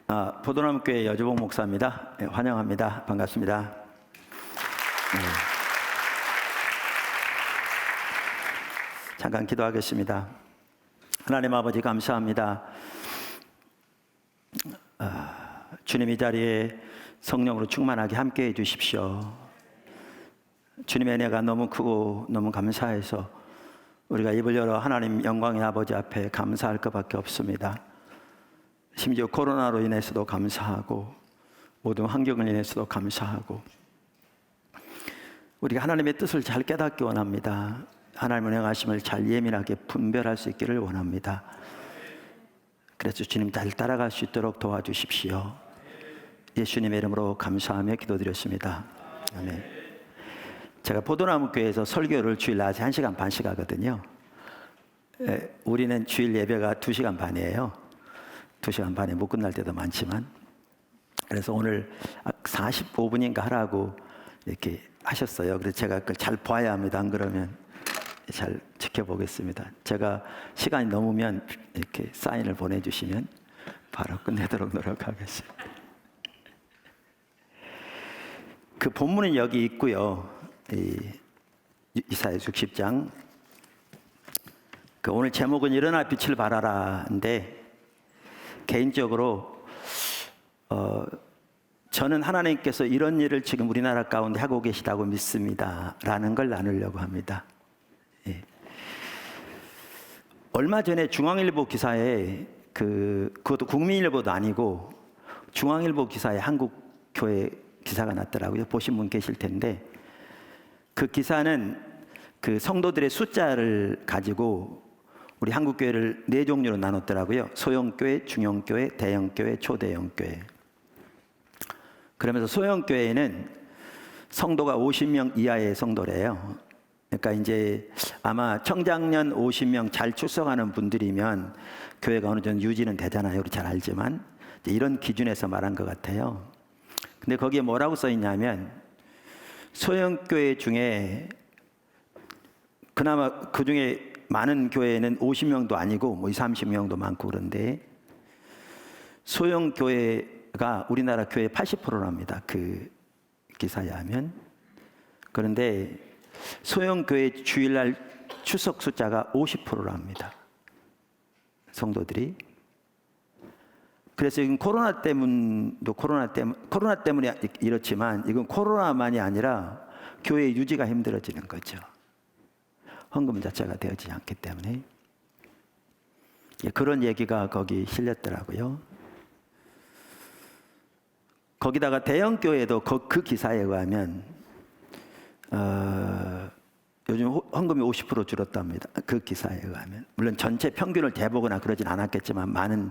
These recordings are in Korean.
보도남교회 여주봉 목사입니다. 네, 환영합니다. 반갑습니다. 네. 잠깐 기도하겠습니다. 하나님 아버지 감사합니다. 주님 이 자리에 성령으로 충만하게 함께해 주십시오. 주님의 은혜가 너무 크고 너무 감사해서 우리가 입을 열어 하나님 영광의 아버지 앞에 감사할 것밖에 없습니다. 심지어 코로나로 인해서도 감사하고 모든 환경을 인해서도 감사하고 우리가 하나님의 뜻을 잘 깨닫기 원합니다. 하나님의 행하심을 잘 예민하게 분별할 수 있기를 원합니다. 그래서 주님 잘 따라갈 수 있도록 도와주십시오. 예수님의 이름으로 감사하며 기도드렸습니다. 아멘. 제가 보도나무교회에서 설교를 주일 낮에 1시간 반씩 하거든요. 우리는 주일 예배가 2시간 반이에요. 2시간 반에 못 끝날 때도 많지만, 그래서 오늘 45분인가 하라고 이렇게 하셨어요. 그래서 제가 그걸 잘 봐야 합니다. 안 그러면 잘 지켜보겠습니다. 제가 시간이 넘으면 이렇게 사인을 보내주시면 바로 끝내도록 노력하겠습니다. 그 본문은 여기 있고요. 이사야 60장. 오늘 제목은 일어나 빛을 발하라인데, 개인적으로 저는 하나님께서 이런 일을 지금 우리나라 가운데 하고 계시다고 믿습니다 라는 걸 나누려고 합니다. 예. 얼마 전에 중앙일보 기사에 그것도 국민일보도 아니고 중앙일보 기사에 한국교회 기사가 났더라고요. 보신 분 계실 텐데, 그 기사는 그 성도들의 숫자를 가지고 우리 한국교회를 4종류로 나눴더라고요. 소형교회, 중형교회, 대형교회, 초대형교회. 그러면서 소형교회는 성도가 50명 이하의 성도래요. 그러니까 이제 아마 청장년 50명 잘 출석하는 분들이면 교회가 어느 정도 유지는 되잖아요. 우리 잘 알지만 이런 기준에서 말한 것 같아요. 근데 거기에 뭐라고 써 있냐면, 소형교회 중에 그나마 그 중에 많은 교회는 50명도 아니고 뭐 20, 30명도 많고 그런데, 소형교회가 우리나라 교회 80%랍니다. 그 기사에 하면. 그런데 소형교회 주일날 출석 숫자가 50%랍니다. 성도들이. 그래서 이건 코로나 때문에 이렇지만 이건 코로나만이 아니라 교회 유지가 힘들어지는 거죠. 헌금 자체가 되어지지 않기 때문에. 그런 얘기가 거기 실렸더라고요. 거기다가 대형교회도 그 기사에 의하면 요즘 헌금이 50% 줄었답니다. 그 기사에 의하면. 물론 전체 평균을 재보거나 그러진 않았겠지만 많은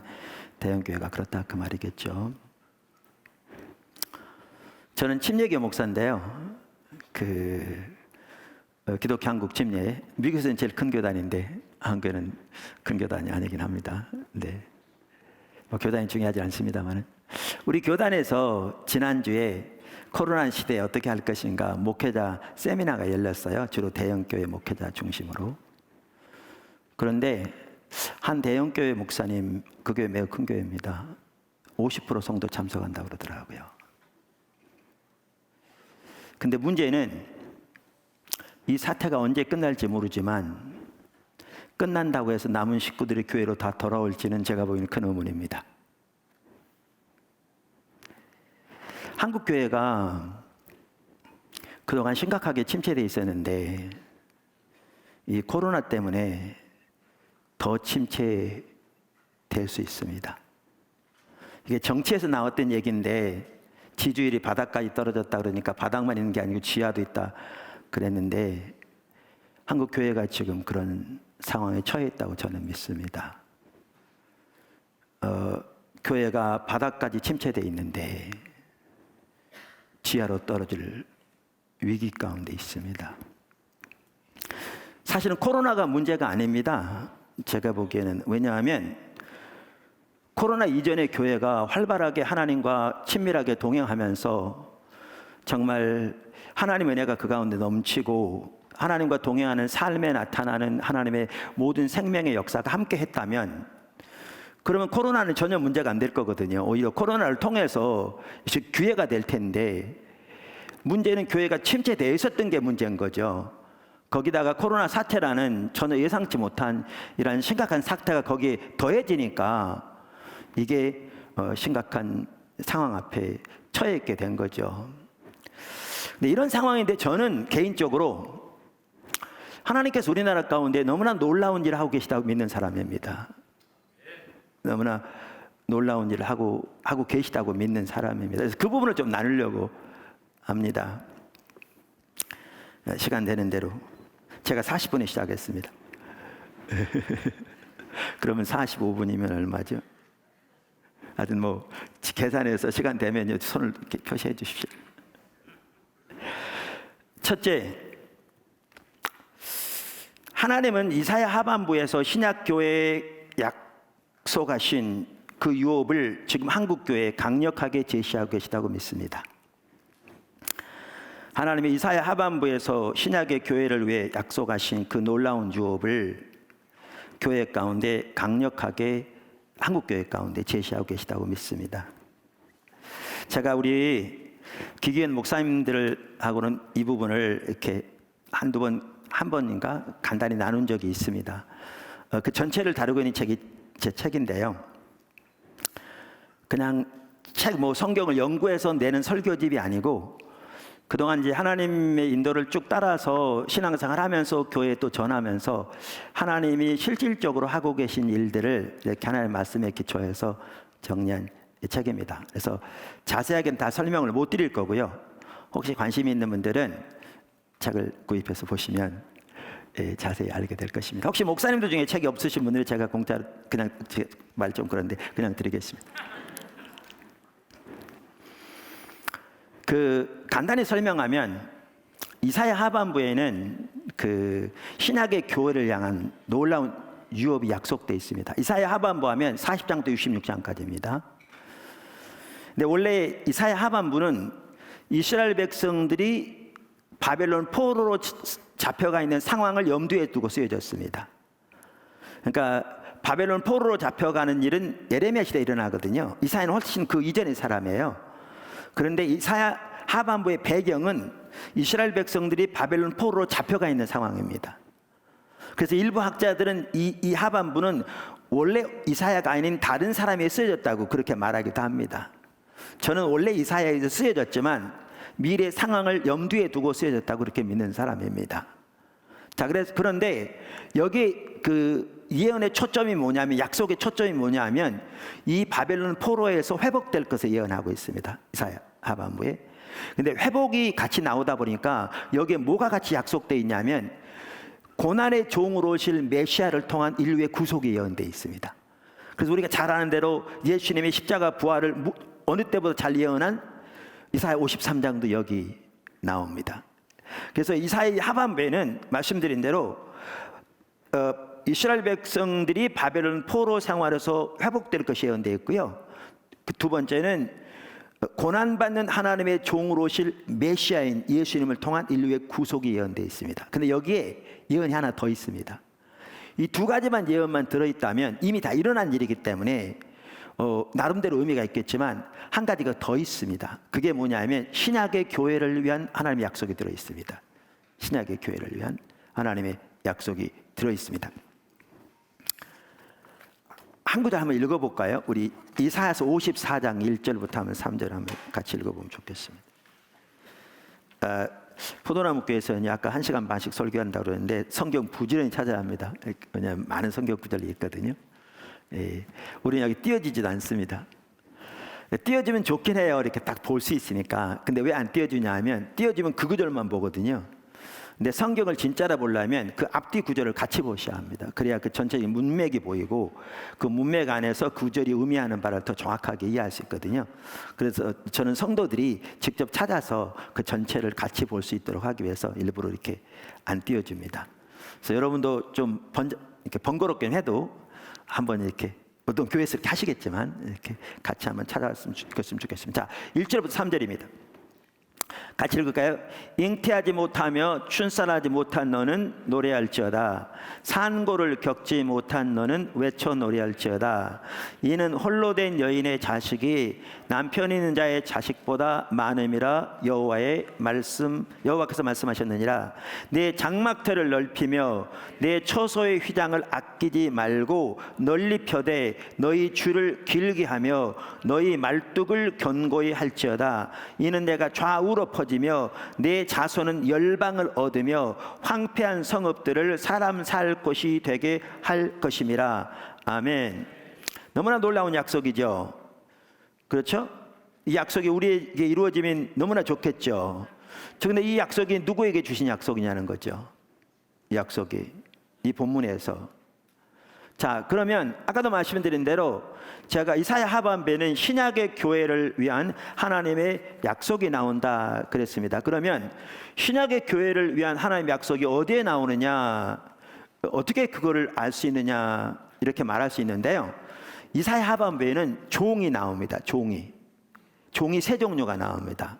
대형교회가 그렇다 그 말이겠죠. 저는 침례교 목사인데요. 기독교 한국 침례, 미국에서는 제일 큰 교단인데 한국에는 큰 교단이 아니긴 합니다. 네. 교단이 중요하지 않습니다만, 우리 교단에서 지난주에 코로나 시대에 어떻게 할 것인가 목회자 세미나가 열렸어요. 주로 대형교회 목회자 중심으로. 그런데 한 대형교회 목사님, 그 교회 매우 큰 교회입니다. 50% 성도 참석한다고 그러더라고요. 근데 문제는 이 사태가 언제 끝날지 모르지만 끝난다고 해서 남은 식구들이 교회로 다 돌아올지는 제가 보기에는 큰 의문입니다. 한국 교회가 그동안 심각하게 침체되어 있었는데 이 코로나 때문에 더 침체될 수 있습니다. 이게 정치에서 나왔던 얘기인데, 지지율이 바닥까지 떨어졌다 그러니까 바닥만 있는 게 아니고 지하도 있다 그랬는데, 한국 교회가 지금 그런 상황에 처해 있다고 저는 믿습니다. 교회가 바닥까지 침체되어 있는데 지하로 떨어질 위기 가운데 있습니다. 사실은 코로나가 문제가 아닙니다. 제가 보기에는. 왜냐하면 코로나 이전에 교회가 활발하게 하나님과 친밀하게 동행하면서 정말 하나님의 은혜가 그 가운데 넘치고 하나님과 동행하는 삶에 나타나는 하나님의 모든 생명의 역사가 함께 했다면, 그러면 코로나는 전혀 문제가 안 될 거거든요. 오히려 코로나를 통해서 기회가 될 텐데, 문제는 교회가 침체되어 있었던 게 문제인 거죠. 거기다가 코로나 사태라는 전혀 예상치 못한 이런 심각한 사태가 거기에 더해지니까 이게 심각한 상황 앞에 처해 있게 된 거죠. 근데 이런 상황인데 저는 개인적으로 하나님께서 우리나라 가운데 너무나 놀라운 일을 하고 계시다고 믿는 사람입니다. 너무나 놀라운 일을 하고 계시다고 믿는 사람입니다. 그래서 그 부분을 좀 나누려고 합니다. 시간 되는 대로. 제가 40분에 시작했습니다. 그러면 45분이면 얼마죠? 하여튼 뭐 계산해서 시간 되면 손을 이렇게 표시해 주십시오. 첫째, 하나님은 이사야 하반부에서 신약교회에 약속하신 그 유업을 지금 한국교회에 강력하게 제시하고 계시다고 믿습니다. 하나님이 이사야 하반부에서 신약의 교회를 위해 약속하신 그 놀라운 유업을 교회 가운데 강력하게 한국교회 가운데 제시하고 계시다고 믿습니다. 제가 우리 기기현 목사님들하고는 이 부분을 이렇게 한 번인가 간단히 나눈 적이 있습니다. 그 전체를 다루고 있는 책이 제 책인데요. 그냥 책 성경을 연구해서 내는 설교집이 아니고 그동안 이제 하나님의 인도를 쭉 따라서 신앙생활 하면서 교회에 또 전하면서 하나님이 실질적으로 하고 계신 일들을 이렇게 하나님의 말씀에 기초해서 정리한 책입니다. 그래서 자세하게는 다 설명을 못 드릴 거고요. 혹시 관심이 있는 분들은 책을 구입해서 보시면 자세히 알게 될 것입니다. 혹시 목사님들 중에 책이 없으신 분들은 제가 공짜로 그냥 말 좀 그런데 그냥 드리겠습니다. 간단히 설명하면 이사야 하반부에는 그 신약의 교회를 향한 놀라운 유업이 약속되어 있습니다. 이사야 하반부 하면 40장부터 66장까지입니다. 근데 원래 이사야 하반부는 이스라엘 백성들이 바벨론 포로로 잡혀가 있는 상황을 염두에 두고 쓰여졌습니다. 그러니까 바벨론 포로로 잡혀가는 일은 예레미야 시대에 일어나거든요. 이사야는 훨씬 그 이전의 사람이에요. 그런데 이사야 하반부의 배경은 이스라엘 백성들이 바벨론 포로로 잡혀가 있는 상황입니다. 그래서 일부 학자들은 이 하반부는 원래 이사야가 아닌 다른 사람이 쓰여졌다고 그렇게 말하기도 합니다. 저는 원래 이사야에서 쓰여졌지만 미래 상황을 염두에 두고 쓰여졌다고 그렇게 믿는 사람입니다. 자, 그런데 여기 그 예언의 초점이 뭐냐면, 약속의 초점이 뭐냐면 이 바벨론 포로에서 회복될 것을 예언하고 있습니다. 이사야 하반부에. 근데 회복이 같이 나오다 보니까 여기에 뭐가 같이 약속되어 있냐면 고난의 종으로 오실 메시아를 통한 인류의 구속이 예언되어 있습니다. 그래서 우리가 잘 아는 대로 예수님의 십자가 부활을 어느 때보다 잘 예언한 이사야 53장도 여기 나옵니다. 그래서 이사야 하반부에는 말씀드린 대로 이스라엘 백성들이 바벨론 포로 생활에서 회복될 것이 예언되어 있고요. 두 번째는 고난받는 하나님의 종으로 오실 메시아인 예수님을 통한 인류의 구속이 예언되어 있습니다. 근데 여기에 예언이 하나 더 있습니다. 이 두 가지만 예언만 들어있다면 이미 다 일어난 일이기 때문에 나름대로 의미가 있겠지만 한 가지가 더 있습니다. 그게 뭐냐면 신약의 교회를 위한 하나님의 약속이 들어있습니다. 신약의 교회를 위한 하나님의 약속이 들어있습니다. 한 구절 한번 읽어볼까요? 우리 이사야서 54장 1절부터 하면 3절 한번 같이 읽어보면 좋겠습니다. 포도나무 교회에서는 아까 1시간 반씩 설교한다고 그러는데 성경 부지런히 찾아야 합니다. 왜냐하면 많은 성경 구절이 있거든요. 우리는 여기 띄어지지도 않습니다. 띄어지면 좋긴 해요. 이렇게 딱 볼 수 있으니까. 근데 왜 안 띄어주냐 하면 띄어지면 그 구절만 보거든요. 근데 성경을 진짜로 보려면 그 앞뒤 구절을 같이 보셔야 합니다. 그래야 그 전체적인 문맥이 보이고 그 문맥 안에서 구절이 의미하는 바를 더 정확하게 이해할 수 있거든요. 그래서 저는 성도들이 직접 찾아서 그 전체를 같이 볼 수 있도록 하기 위해서 일부러 이렇게 안 띄워줍니다. 그래서 여러분도 좀 이렇게 번거롭긴 해도 한번 이렇게 어떤 교회에서 이렇게 하시겠지만 이렇게 같이 한번 찾아왔으면 좋겠습니다. 자, 1절부터 3절입니다. 같이 읽을까요? 잉태하지 못하며 출산하지 못한 너는 노래할지어다. 산고를 겪지 못한 너는 외쳐 노래할지어다. 이는 홀로 된 여인의 자식이 남편 있는 자의 자식보다 많음이라 여호와께서 말씀하셨느니라. 내 장막터를 넓히며 내 처소의 휘장을 아끼지 말고 널리 펴되 너희 줄을 길게 하며 너희 말뚝을 견고히 할지어다. 이는 내가 좌우로 퍼지며 내 자손은 열방을 얻으며 황폐한 성읍들을 사람 살 곳이 되게 할 것임이라. 아멘. 너무나 놀라운 약속이죠. 그렇죠? 이 약속이 우리에게 이루어지면 너무나 좋겠죠. 그런데 이 약속이 누구에게 주신 약속이냐는 거죠. 이 약속이 이 본문에서. 자, 그러면 아까도 말씀드린 대로 제가 이사야 하반부에는 신약의 교회를 위한 하나님의 약속이 나온다 그랬습니다. 그러면 신약의 교회를 위한 하나님의 약속이 어디에 나오느냐, 어떻게 그거를 알 수 있느냐, 이렇게 말할 수 있는데요. 이사야 하반부에는 종이 나옵니다. 종이 세 종류가 나옵니다.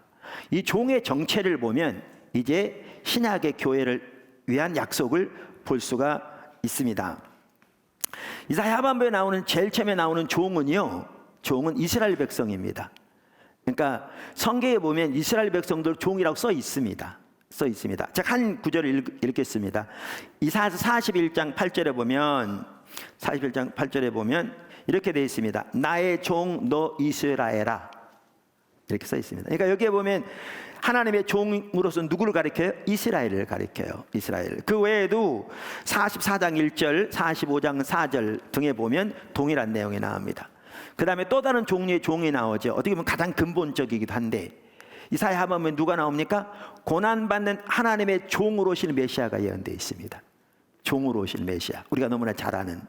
이 종의 정체를 보면 이제 신약의 교회를 위한 약속을 볼 수가 있습니다. 이사야 하반부에 나오는 제일 처음에 나오는 종은 이스라엘 백성입니다. 그러니까 성경에 보면 이스라엘 백성들 종이라고 써 있습니다. 제가 한 구절을 읽겠습니다. 이사야서 41장 8절에 보면 이렇게 되어 있습니다. 나의 종 너 이스라엘아, 이렇게 써 있습니다. 그러니까 여기에 보면 하나님의 종으로서 누구를 가리켜요? 이스라엘을 가리켜요. 이스라엘. 그 외에도 44장 1절, 45장 4절 등에 보면 동일한 내용이 나옵니다. 그 다음에 또 다른 종류의 종이 나오죠. 어떻게 보면 가장 근본적이기도 한데, 이사야 하반부에 누가 나옵니까? 고난받는 하나님의 종으로 오실 메시아가 예언되어 있습니다. 종으로 오실 메시아. 우리가 너무나 잘 아는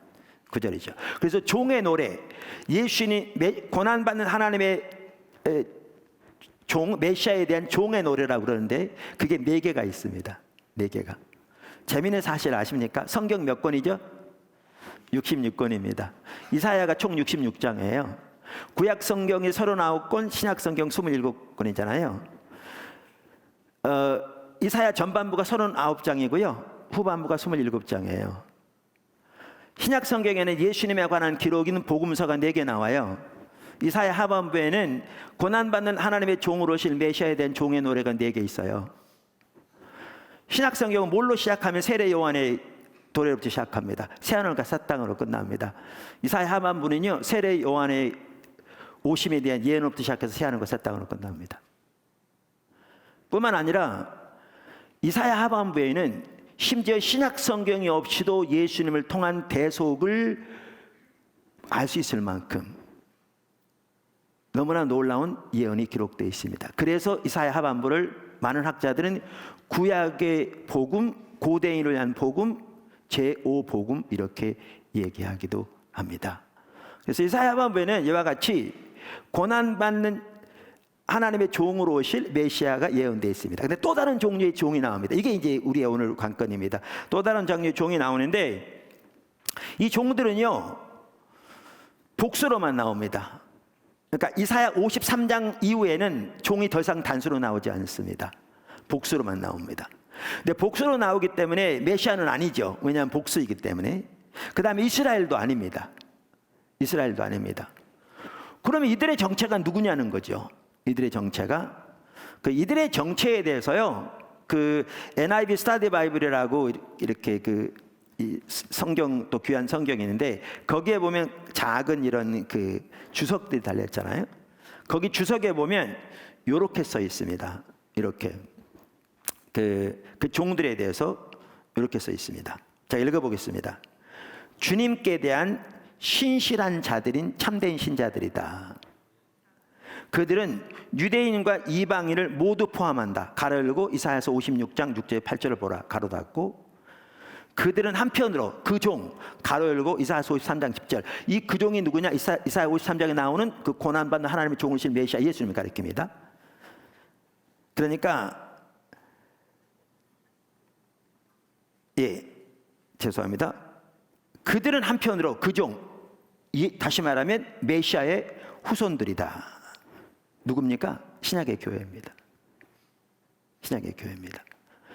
구절이죠. 그래서 종의 노래, 예수님이 고난받는 하나님의 종, 메시아에 대한 종의 노래라고 그러는데 그게 4개가 있습니다. 4개가. 재미있는 사실 아십니까? 성경 몇 권이죠? 66권입니다. 이사야가 총 66장이에요. 구약 성경이 39권, 신약 성경 27권이잖아요. 이사야 전반부가 39장이고요. 후반부가 27장이에요. 신약 성경에는 예수님에 관한 기록인 복음서가 4개 나와요. 이사야 하반부에는 고난받는 하나님의 종으로 오실 메시아에 대한 종의 노래가 4개 있어요. 신약 성경은 뭘로 시작하면 세례 요한의 노래로부터 시작합니다. 새하늘과 새 땅으로 끝납니다. 이사야 하반부는요, 세례 요한의 오심에 대한 예언으로부터 시작해서 새하늘과 새 땅으로 끝납니다. 뿐만 아니라 이사야 하반부에는 심지어 신약 성경이 없이도 예수님을 통한 대속을 알 수 있을 만큼 너무나 놀라운 예언이 기록되어 있습니다. 그래서 이사야 하반부를 많은 학자들은 구약의 복음, 고대인을 위한 복음, 제5복음 이렇게 얘기하기도 합니다. 그래서 이사야 하반부에는 이와 같이 고난받는 하나님의 종으로 오실 메시아가 예언되어 있습니다. 근데 또 다른 종류의 종이 나옵니다. 이게 이제 우리의 오늘 관건입니다. 또 다른 종류의 종이 나오는데 이 종들은요, 복수로만 나옵니다. 그러니까 이사야 53장 이후에는 종이 더 이상 단수로 나오지 않습니다. 복수로만 나옵니다. 근데 복수로 나오기 때문에 메시아는 아니죠. 왜냐하면 복수이기 때문에. 그 다음에 이스라엘도 아닙니다. 이스라엘도 아닙니다. 그러면 이들의 정체가 누구냐는 거죠. 이들의 정체가, 이들의 정체에 대해서요, NIV 스타디 바이블이라고 이렇게 이 성경, 또 귀한 성경이 있는데 거기에 보면 작은 이런 주석들이 달렸잖아요. 거기 주석에 보면 이렇게 써 있습니다. 이렇게 그 종들에 대해서 이렇게 써 있습니다. 자, 읽어보겠습니다. 주님께 대한 신실한 자들인 참된 신자들이다. 그들은 유대인과 이방인을 모두 포함한다. 가로 열고 이사야서 56장 6절 8절을 보라. 가로 닫고. 그들은 한편으로 그 종, 가로 열고 이사야서 53장 10절. 이 그 종이 누구냐? 이사야 53장에 나오는 그 고난받는 하나님의 종이신 메시아 예수님을 가리킵니다. 그러니까 죄송합니다. 그들은 한편으로 그 종, 다시 말하면 메시아의 후손들이다. 누굽니까? 신약의 교회입니다. 신약의 교회입니다.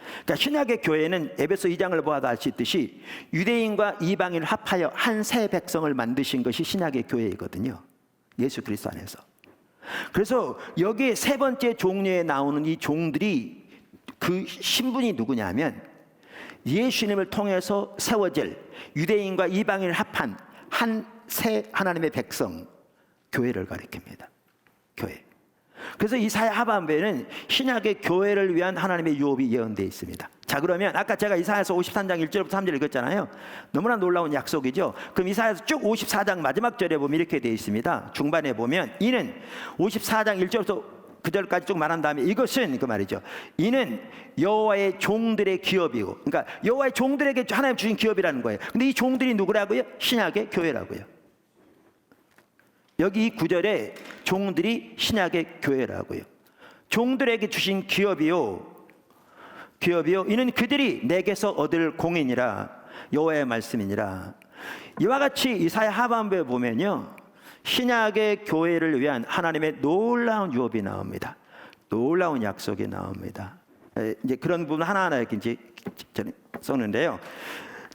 그러니까 신약의 교회는 에베소 2장을 보아도 알 수 있듯이 유대인과 이방인을 합하여 한 새 백성을 만드신 것이 신약의 교회이거든요. 예수 그리스도 안에서. 그래서 여기에 세 번째 종류에 나오는 이 종들이 그 신분이 누구냐면 예수님을 통해서 세워질 유대인과 이방인을 합한 한 새 하나님의 백성, 교회를 가리킵니다. 교회. 그래서 이사야 하반부에는 신약의 교회를 위한 하나님의 유업이 예언되어 있습니다. 자, 그러면 아까 제가 이사야서 53장 1절부터 3절 읽었잖아요. 너무나 놀라운 약속이죠. 그럼 이사야서 쭉 54장 마지막 절에 보면 이렇게 되어 있습니다. 중반에 보면 이는 54장 1절부터 9절까지 쭉 말한 다음에 이것은 그 말이죠. 이는 여호와의 종들의 기업이고, 그러니까 여호와의 종들에게 하나님 주신 기업이라는 거예요. 근데 이 종들이 누구라고요? 신약의 교회라고요. 여기 이 구절에 종들이 신약의 교회라고요. 종들에게 주신 기업이요 이는 그들이 내게서 얻을 공인이라 여호와의 말씀이니라. 이와 같이 이사야 하반부에 보면요, 신약의 교회를 위한 하나님의 놀라운 유업이 나옵니다. 놀라운 약속이 나옵니다. 이제 그런 부분 하나하나 이렇게 이제 썼는데요.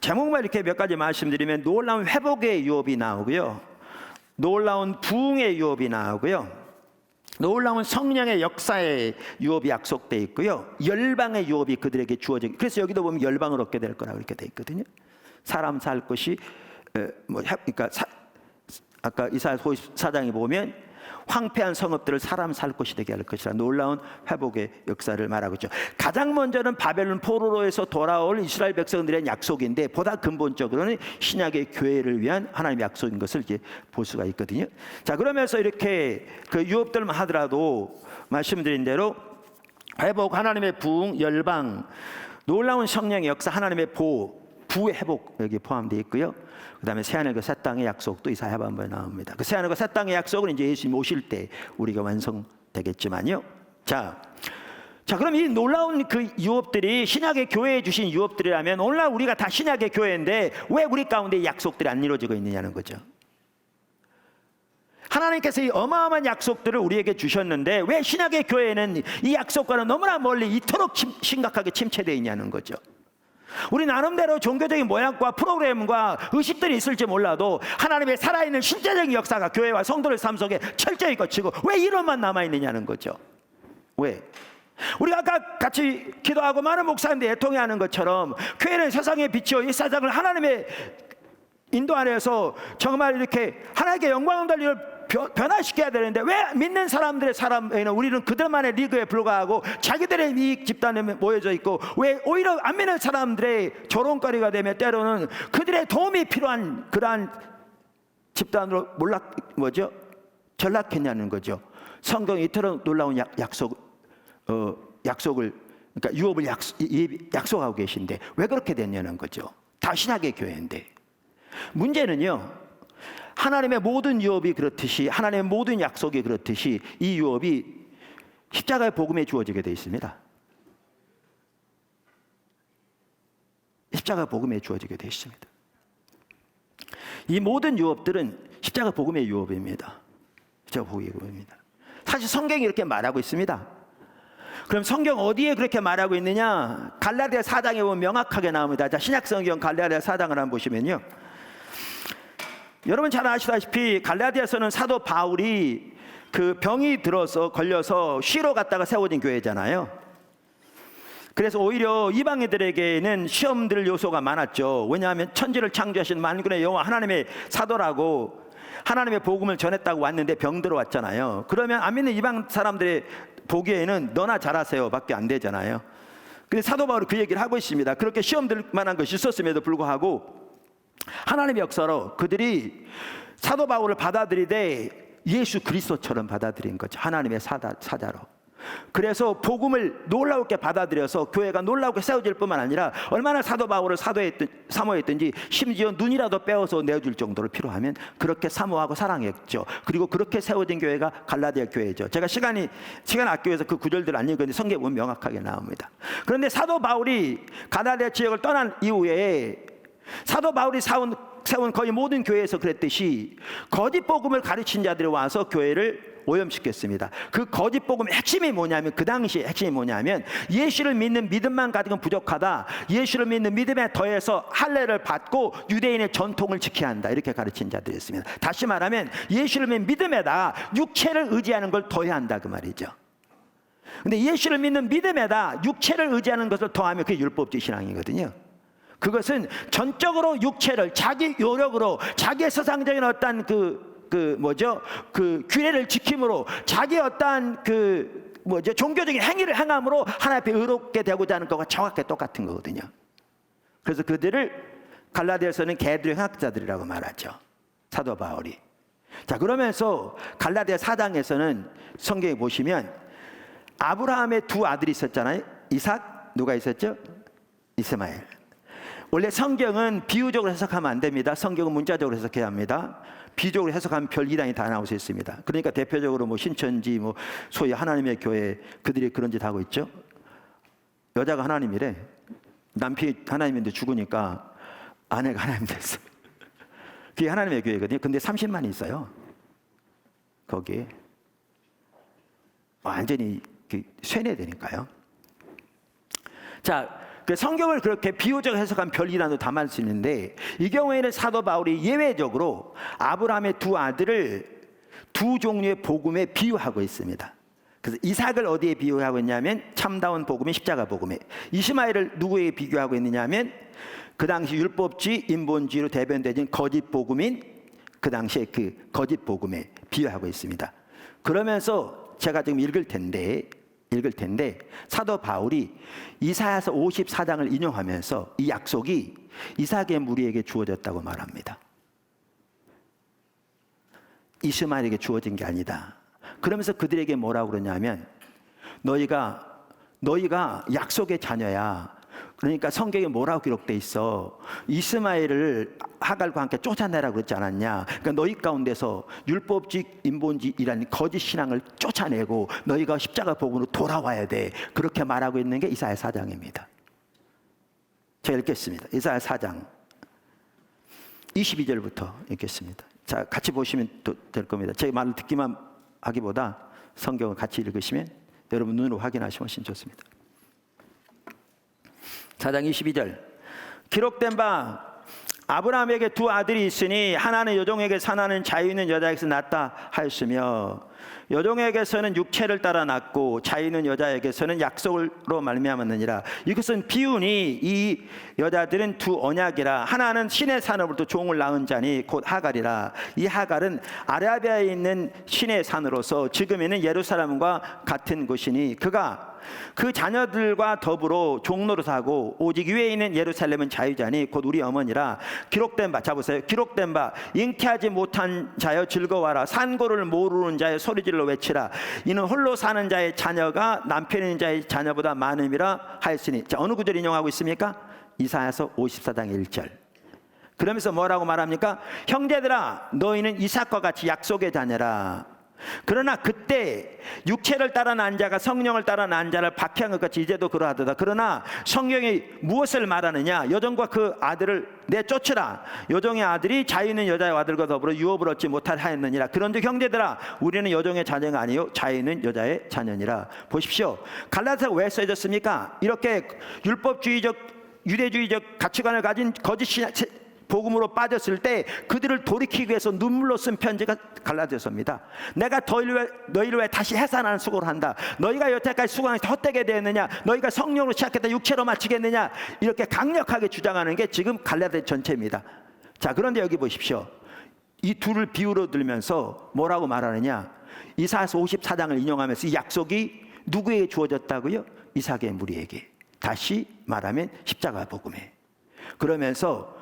제목만 이렇게 몇 가지 말씀드리면 놀라운 회복의 유업이 나오고요, 놀라운 부흥의 유업이 나오고요, 놀라운 성령의 역사의 유업이 약속되어 있고요, 열방의 유업이 그들에게 주어진. 그래서 여기도 보면 열방을 얻게 될 거라고 이렇게 되어 있거든요. 사람 살 것이 그러니까 아까 이사야 54장에 보면 황폐한 성읍들을 사람 살 곳이 되게 할 것이라 놀라운 회복의 역사를 말하고 있죠. 가장 먼저는 바벨론 포로로에서 돌아올 이스라엘 백성들의 약속인데 보다 근본적으로는 신약의 교회를 위한 하나님의 약속인 것을 이제 볼 수가 있거든요. 자, 그러면서 이렇게 그 유업들만 하더라도 말씀드린 대로 회복, 하나님의 부흥, 열방, 놀라운 성령의 역사, 하나님의 부의 회복 여기 포함되어 있고요. 그 다음에 새하늘과 새 땅의 약속도 이사야 하반부에 나옵니다. 그 새하늘과 새 땅의 약속은 이제 예수님 오실 때 우리가 완성되겠지만요. 자, 그럼 이 놀라운 그 유업들이 신약의 교회에 주신 유업들이라면 오늘날 우리가 다 신약의 교회인데 왜 우리 가운데 이 약속들이 안 이루어지고 있느냐는 거죠. 하나님께서 이 어마어마한 약속들을 우리에게 주셨는데 왜 신약의 교회는 이 약속과는 너무나 멀리 이토록 심각하게 침체되어 있냐는 거죠. 우리 나름대로 종교적인 모양과 프로그램과 의식들이 있을지 몰라도 하나님의 살아있는 실제적인 역사가 교회와 성도들 삶 속에 철저히 거치고 왜 이론만 남아있느냐는 거죠. 왜? 우리가 아까 같이 기도하고 많은 목사님들이 애통해하는 것처럼 교회는 세상의 빛이요 이 세상을 하나님의 인도 안에서 정말 이렇게 하나님께 영광을 돌리는 변화시켜야 되는데 왜 믿는 사람들의 삶에는 우리는 그들만의 리그에 불과하고 자기들의 이익 집단에 모여져 있고 왜 오히려 안 믿는 사람들의 조롱거리가 되며 때로는 그들의 도움이 필요한 그러한 집단으로 전락했냐는 거죠. 성경이 이토록 놀라운 약속을 그러니까 유업을 약속하고 계신데 왜 그렇게 됐냐는 거죠. 다 신약의 교회인데 문제는요, 하나님의 모든 유업이 그렇듯이 하나님의 모든 약속이 그렇듯이 이 유업이 십자가의 복음에 주어지게 되어 있습니다. 십자가 복음에 주어지게 되어 있습니다. 이 모든 유업들은 십자가 복음의 유업입니다. 십자가 복음의 유업입니다. 사실 성경이 이렇게 말하고 있습니다. 그럼 성경 어디에 그렇게 말하고 있느냐? 갈라디아 4장에 보면 명확하게 나옵니다. 자, 신약 성경 갈라디아 4장을 한번 보시면요, 여러분 잘 아시다시피 갈라디아서는 사도 바울이 그 병이 들어서 걸려서 쉬러 갔다가 세워진 교회잖아요. 그래서 오히려 이방인들에게는 시험 들 요소가 많았죠. 왜냐하면 천지를 창조하신 만군의 여호와 하나님의 사도라고 하나님의 복음을 전했다고 왔는데 병 들어왔잖아요. 그러면 안 믿는 이방 사람들의 보기에는 너나 잘하세요 밖에 안 되잖아요. 근데 사도 바울이 그 얘기를 하고 있습니다. 그렇게 시험 들 만한 것이 있었음에도 불구하고 하나님의 역사로 그들이 사도 바울을 받아들이되 예수 그리스도처럼 받아들인 거죠. 하나님의 사자로. 그래서 복음을 놀라우게 받아들여서 교회가 놀라우게 세워질 뿐만 아니라 얼마나 사도 바울을 사모했든지 심지어 눈이라도 빼어서 내어줄 정도로 필요하면 그렇게 사모하고 사랑했죠. 그리고 그렇게 세워진 교회가 갈라디아 교회죠. 제가 시간 아끼기 위해서 그 구절들을 안 읽었는데 성경에 보면 명확하게 나옵니다. 그런데 사도 바울이 갈라디아 지역을 떠난 이후에 사도 바울이 세운 거의 모든 교회에서 그랬듯이 거짓 복음을 가르친 자들이 와서 교회를 오염시켰습니다. 그 거짓 복음의 핵심이 뭐냐면, 그 당시의 핵심이 뭐냐면, 예수를 믿는 믿음만 가지고는 부족하다, 예수를 믿는 믿음에 더해서 할례를 받고 유대인의 전통을 지켜야 한다, 이렇게 가르친 자들이었습니다. 다시 말하면 예수를 믿는 믿음에다 육체를 의지하는 걸 더해야 한다, 그 말이죠. 근데 예수를 믿는 믿음에다 육체를 의지하는 것을 더하면 그게 율법주의 신앙이거든요. 그것은 전적으로 육체를 자기 요력으로, 자기의 세상적인 어떤 규례를 지킴으로, 자기의 어떤 종교적인 행위를 행함으로 하나님 앞에 의롭게 되고자 하는 것과 정확하게 똑같은 거거든요. 그래서 그들을 갈라디아서는 개들의 행악자들이라고 말하죠, 사도 바울이. 자, 그러면서 갈라디아 4장에서는 성경에 보시면 아브라함의 두 아들이 있었잖아요. 이삭, 누가 있었죠? 이스마엘. 원래 성경은 비유적으로 해석하면 안 됩니다. 성경은 문자적으로 해석해야 합니다. 비유적으로 해석하면 별 이단이 다 나올 수 있습니다. 그러니까 대표적으로 신천지, 소위 하나님의 교회, 그들이 그런 짓 하고 있죠. 여자가 하나님이래. 남편이 하나님인데 죽으니까 아내가 하나님 됐어요. 그게 하나님의 교회거든요. 근데 30만이 있어요, 거기에. 완전히 쇠뇌되니까요. 자, 그 성경을 그렇게 비유적으로 해석한 별이라도 담을 수 있는데, 이 경우에는 사도 바울이 예외적으로 아브라함의 두 아들을 두 종류의 복음에 비유하고 있습니다. 그래서 이삭을 어디에 비유하고 있냐면 참다운 복음인 십자가 복음에, 이스마엘을 누구에 비교하고 있느냐면 그 당시 율법주의, 인본주의로 대변되는 거짓 복음인 그 당시의 그 거짓 복음에 비유하고 있습니다. 그러면서 제가 지금 읽을 텐데 사도 바울이 이사야서 54장을 인용하면서 이 약속이 이삭의 무리에게 주어졌다고 말합니다. 이스마엘에게 주어진 게 아니다. 그러면서 그들에게 뭐라고 그러냐면, 너희가 약속의 자녀야. 그러니까 성경에 뭐라고 기록돼 있어? 이스마엘을 하갈과 함께 쫓아내라고 그러지 않았냐? 그러니까 너희 가운데서 율법주의, 인본주의라는 거짓 신앙을 쫓아내고 너희가 십자가 복음으로 돌아와야 돼. 그렇게 말하고 있는 게 이사야 4장입니다. 제가 읽겠습니다. 이사야 4장 22절부터 읽겠습니다. 자, 같이 보시면 될 겁니다. 제 말을 듣기만 하기보다 성경을 같이 읽으시면 여러분 눈으로 확인하시면 훨씬 좋습니다. 4장 22절. 기록된 바 아브라함에게 두 아들이 있으니 하나는 여종에게 사나는 자유 있는 여자에게서 낳았다 하였으며, 여종에게서는 육체를 따라 낳고 자유 있는 여자에게서는 약속으로 말미암았느니라. 이것은 비유니 이 여자들은 두 언약이라. 하나는 신의 산으로부터 종을 낳은 자니 곧 하갈이라. 이 하갈은 아라비아에 있는 신의 산으로서 지금에는 예루살렘과 같은 곳이니 그가 그 자녀들과 더불어 종로를 하고 오직 위에 있는 예루살렘은 자유자니 곧 우리 어머니라. 기록된 바, 자보세요. 기록된 바 잉태하지 못한 자여 즐거워라. 산고를 모르는 자여 소리질러 외치라. 이는 홀로 사는 자의 자녀가 남편 있는 자의 자녀보다 많음이라 하였으니. 자, 어느 구절 인용하고 있습니까? 이사야서 54장 1절. 그러면서 뭐라고 말합니까? 형제들아, 너희는 이삭과 같이 약속의 자녀라. 그러나 그때 육체를 따라 난 자가 성령을 따라 난 자를 박해한 것 같이 이제도 그러하도다. 그러나 성경이 무엇을 말하느냐? 여종과 그 아들을 내쫓으라. 여종의 아들이 자유 있는 여자의 아들과 더불어 유업을 얻지 못하게 하였느니라. 그런즉 형제들아, 우리는 여종의 자녀가 아니요 자유 있는 여자의 자녀니라. 보십시오. 갈라디아서가 왜 써졌습니까? 이렇게 율법주의적, 유대주의적 가치관을 가진 거짓 복음으로 빠졌을 때 그들을 돌이키기 위해서 눈물로 쓴 편지가 갈라디아서입니다. 내가 너희를 왜 다시 해산하는 수고를 한다. 너희가 여태까지 수고한 게 헛되게 되었느냐? 너희가 성령으로 시작했다 육체로 마치겠느냐? 이렇게 강력하게 주장하는 게 지금 갈라디아 전체입니다. 자, 그런데 여기 보십시오. 이 둘을 비유로 들면서 뭐라고 말하느냐? 이사야서 54장을 인용하면서 이 약속이 누구에게 주어졌다고요? 이삭의 무리에게. 다시 말하면 십자가 복음에. 그러면서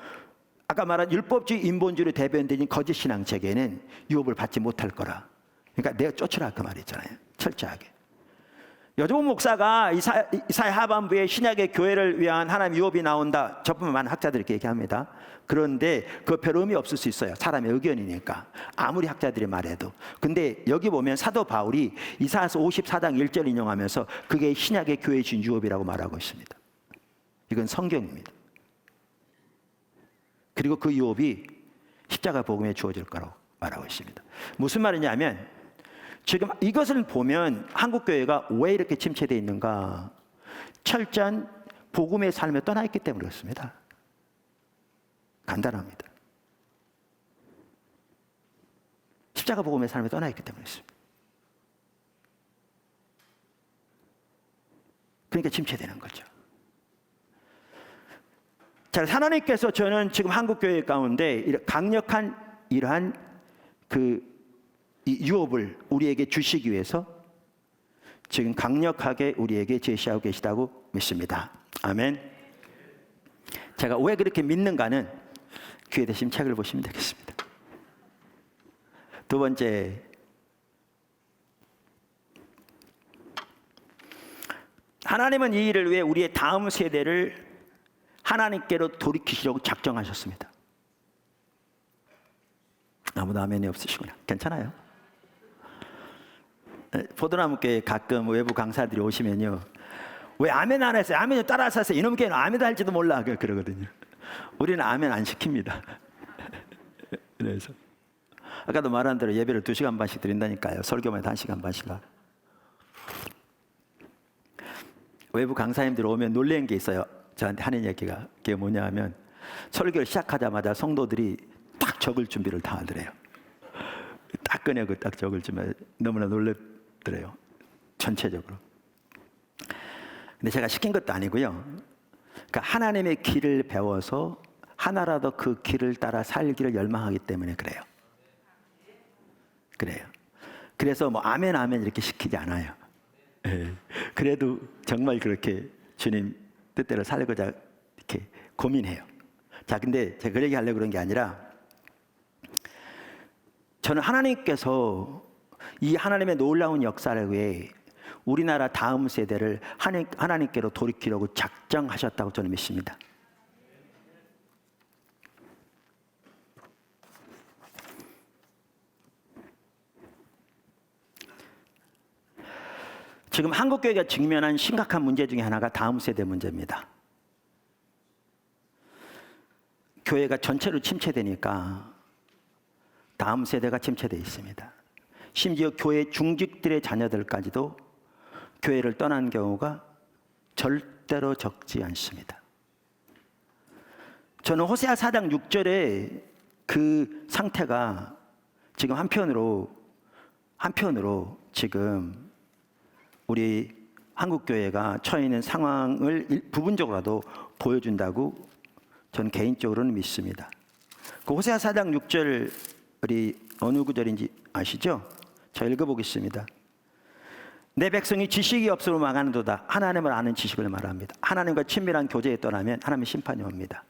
아까 말한 율법주의, 인본주의로 대변되는 거짓 신앙 체계는 유업을 받지 못할 거라. 그러니까 내가 쫓으라 그 말이잖아요. 철저하게. 여종훈 목사가 이사야 하반부에 신약의 교회를 위한 하나님 유업이 나온다. 저뿐만 많은 학자들이 이렇게 얘기합니다. 그런데 그 별 의미 없을 수 있어요. 사람의 의견이니까. 아무리 학자들이 말해도. 근데 여기 보면 사도 바울이 이사야서 54장 1절 인용하면서 그게 신약의 교회에 준 유업이라고 말하고 있습니다. 이건 성경입니다. 그리고 그 유업이 십자가 복음에 주어질 거라고 말하고 있습니다. 무슨 말이냐면 지금 이것을 보면 한국교회가 왜 이렇게 침체되어 있는가? 철저한 복음의 삶에 떠나 있기 때문에 그렇습니다. 간단합니다. 십자가 복음의 삶에 떠나 있기 때문에 그렇습니다. 그러니까 침체되는 거죠. 자, 하나님께서 저는 지금 한국교회 가운데 강력한 이러한 이 유업을 우리에게 주시기 위해서 지금 강력하게 우리에게 제시하고 계시다고 믿습니다. 아멘. 제가 왜 그렇게 믿는가는 귀에 대신 책을 보시면 되겠습니다. 두 번째, 하나님은 이 일을 위해 우리의 다음 세대를 하나님께로 돌이키시려고 작정하셨습니다. 아무도 아멘이 없으시구나. 괜찮아요. 포도나무교회 가끔 외부 강사들이 오시면요, 왜 아멘 안 했어요? 아멘 따라서 하세요. 이놈 교회는 아멘도 할지도 몰라 그러거든요. 우리는 아멘 안 시킵니다. 그래서 아까도 말한 대로 예배를 2시간 반씩 드린다니까요. 설교마다 1시간 반씩 하고. 외부 강사님들 오면 놀란 게 있어요. 저한테 하는 얘기가. 그게 뭐냐 하면 설교를 시작하자마자 성도들이 딱 적을 준비를 다 하더래요. 딱 꺼내고 딱 적을 준비. 너무나 놀랍더래요. 전체적으로. 근데 제가 시킨 것도 아니고요. 그러니까 하나님의 길을 배워서 하나라도 그 길을 따라 살기를 열망하기 때문에 그래요. 그래요. 그래서 뭐 아멘 아멘 이렇게 시키지 않아요. 예. 그래도 정말 그렇게 주님 뜻대로 살고자 이렇게 고민해요. 자, 근데 제가 그 얘기 하려고 그런 게 아니라 저는 하나님께서 이 하나님의 놀라운 역사를 위해 우리나라 다음 세대를 하나님께로 돌이키려고 작정하셨다고 저는 믿습니다. 지금 한국교회가 직면한 심각한 문제 중에 하나가 다음 세대 문제입니다. 교회가 전체로 침체되니까 다음 세대가 침체되어 있습니다. 심지어 교회 중직들의 자녀들까지도 교회를 떠난 경우가 절대로 적지 않습니다. 저는 호세아 4장 6절의 그 상태가 지금 한편으로 지금 우리 한국교회가 처해 있는 상황을 부분적으로라도 보여준다고 저는 개인적으로는 믿습니다. 그 호세아 4장 6절이 어느 구절인지 아시죠? 자, 읽어보겠습니다. 내 백성이 지식이 없으므로 망하는도다. 하나님을 아는 지식을 말합니다. 하나님과 친밀한 교제에 떠나면 하나님의 심판이 옵니다.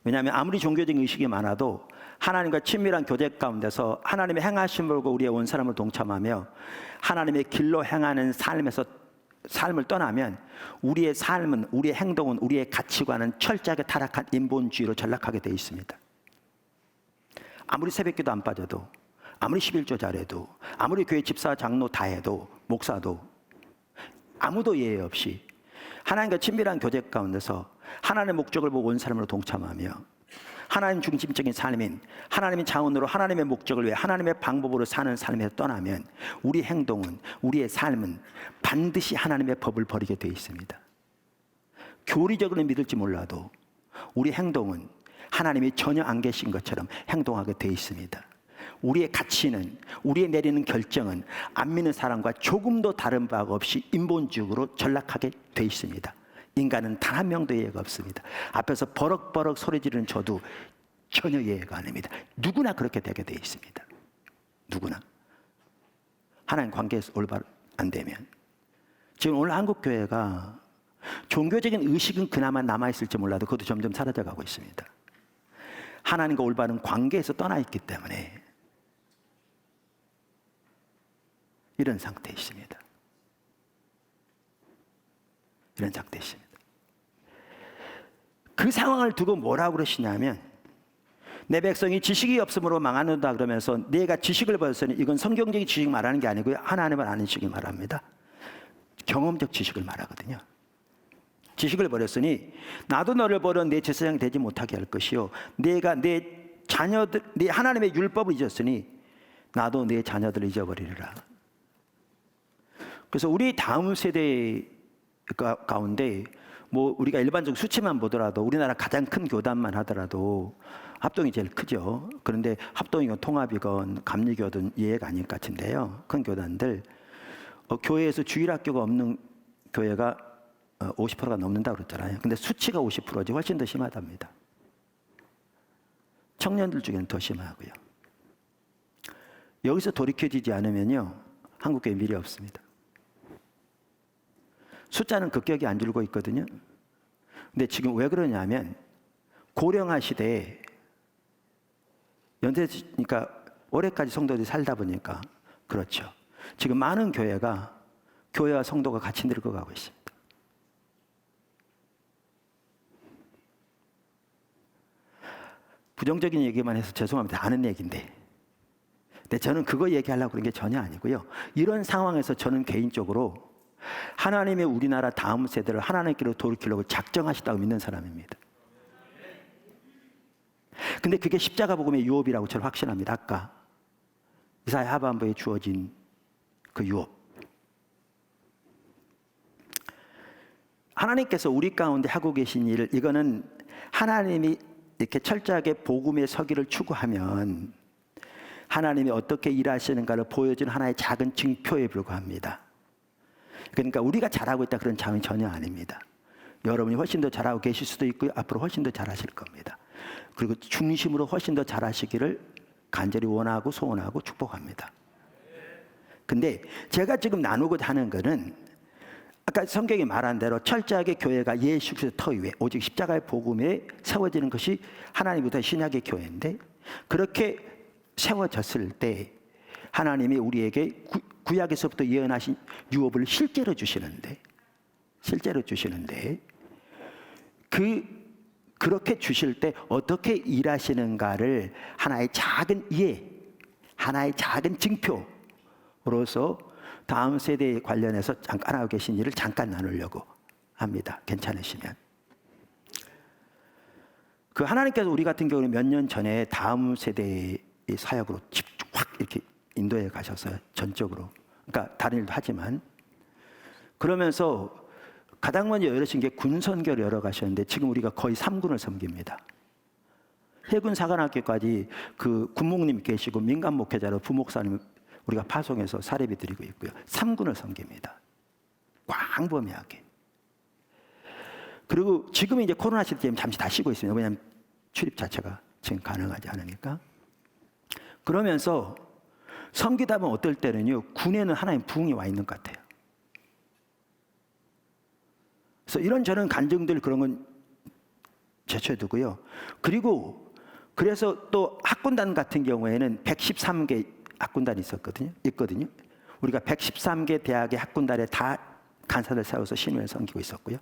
왜냐하면 아무리 종교적인 의식이 많아도 하나님과 친밀한 교제 가운데서 하나님의 행하심을 보고 우리의 온 사람을 동참하며 하나님의 길로 행하는 삶을 떠나면 우리의 삶은, 우리의 행동은, 우리의 가치관은 철저하게 타락한 인본주의로 전락하게 되어 있습니다. 아무리 새벽기도 안 빠져도, 아무리 11조 잘해도, 아무리 교회 집사, 장로 다 해도, 목사도 아무도 예외 없이 하나님과 친밀한 교제 가운데서 하나님의 목적을 보고 온 사람으로 동참하며 하나님 중심적인 삶인 하나님의 자원으로 하나님의 목적을 위해 하나님의 방법으로 사는 삶에서 떠나면 우리 행동은, 우리의 삶은 반드시 하나님의 법을 버리게 되어 있습니다. 교리적으로 믿을지 몰라도 우리 행동은 하나님이 전혀 안 계신 것처럼 행동하게 되어 있습니다. 우리의 가치는, 우리의 내리는 결정은 안 믿는 사람과 조금도 다른 바가 없이 인본주의로 전락하게 되어 있습니다. 인간은 단 한 명도 예외가 없습니다. 앞에서 버럭버럭 소리 지르는 저도 전혀 예외가 아닙니다. 누구나 그렇게 되게 되어 있습니다. 누구나. 하나님 관계에서 올바로 안 되면. 지금 오늘 한국교회가 종교적인 의식은 그나마 남아있을지 몰라도 그것도 점점 사라져가고 있습니다. 하나님과 올바른 관계에서 떠나 있기 때문에 이런 상태에 있습니다. 이런 상태에 있습니다. 그 상황을 두고 뭐라고 그러시냐면 내 백성이 지식이 없으므로 망하는다 그러면서 내가 지식을 받았으니 이건 성경적인 지식 말하는 게 아니고요. 하나님을 아는 지식을 말합니다. 경험적 지식을 말하거든요. 지식을 버렸으니 나도 너를 버려 내 제사장이 되지 못하게 할 것이요 내가 내 자녀들 네 하나님의 율법을 잊었으니 나도 내 자녀들을 잊어버리리라. 그래서 우리 다음 세대 가운데 뭐 우리가 일반적 수치만 보더라도 우리나라 가장 큰 교단만 하더라도 합동이 제일 크죠. 그런데 합동이건 통합이건 감리교든 이해가 아닐 것 같은데요. 큰 교단들 교회에서 주일학교가 없는 교회가 50%가 넘는다고 그랬잖아요. 근데 수치가 50%지 훨씬 더 심하답니다. 청년들 중에는 더 심하고요. 여기서 돌이켜지지 않으면요, 한국교회 미래 없습니다. 숫자는 급격히 안 줄고 있거든요. 근데 지금 왜 그러냐면 고령화 시대에 그러니까 올해까지 성도들이 살다 보니까 그렇죠. 지금 많은 교회와 성도가 같이 늙어가고 있습니다. 부정적인 얘기만 해서 죄송합니다. 아는 얘기인데. 근데 저는 그거 얘기하려고 그런 게 전혀 아니고요. 이런 상황에서 저는 개인적으로 하나님의 우리나라 다음 세대를 하나님께로 돌이키려고 작정하시다고 믿는 사람입니다. 근데 그게 십자가 복음의 유업이라고 저는 확신합니다. 아까 이사야 하반부에 주어진 그 유업. 하나님께서 우리 가운데 하고 계신 일, 이거는 하나님이 이렇게 철저하게 복음의 서기를 추구하면 하나님이 어떻게 일하시는가를 보여주는 하나의 작은 증표에 불과합니다. 그러니까 우리가 잘하고 있다 그런 장은 전혀 아닙니다. 여러분이 훨씬 더 잘하고 계실 수도 있고요. 앞으로 훨씬 더 잘하실 겁니다. 그리고 중심으로 훨씬 더 잘하시기를 간절히 원하고 소원하고 축복합니다. 근데 제가 지금 나누고자 하는 것은 아까 성경이 말한 대로 철저하게 교회가 예수 그리스도 터 위에 오직 십자가의 복음에 세워지는 것이 하나님부터 신약의 교회인데, 그렇게 세워졌을 때 하나님이 우리에게 구약에서부터 예언하신 유업을 실제로 주시는데 그렇게 주실 때 어떻게 일하시는가를 하나의 작은 이해, 하나의 작은 증표로서 다음 세대에 관련해서 잠깐 하고 계신 일을 잠깐 나누려고 합니다. 괜찮으시면. 그 하나님께서 우리 같은 경우는 몇 년 전에 다음 세대의 사역으로 집중 확 이렇게 인도에 가셔서 전적으로, 그러니까 다른 일도 하지만, 그러면서 가장 먼저 열으신 게 군선교를 열어가셨는데 지금 우리가 거의 3군을 섬깁니다. 해군 사관학교까지 그 군목님 계시고 민간 목회자로 부목사님 우리가 파송해서 사례비 드리고 있고요. 3군을 섬깁니다. 광범위하게. 그리고 지금 이제 코로나 시대 때문에 잠시 다 쉬고 있습니다. 왜냐하면 출입 자체가 지금 가능하지 않으니까. 그러면서 섬기다 보면 어떨 때는요, 군에는 하나님 부흥이 와 있는 것 같아요. 그래서 이런저런 간증들 그런 건 제쳐두고요. 그리고 그래서 또 학군단 같은 경우에는 113개 학군단이 있거든요. 우리가 113개 대학의 학군단에 다 간사들 세워서 신을 섬기고 있었고요.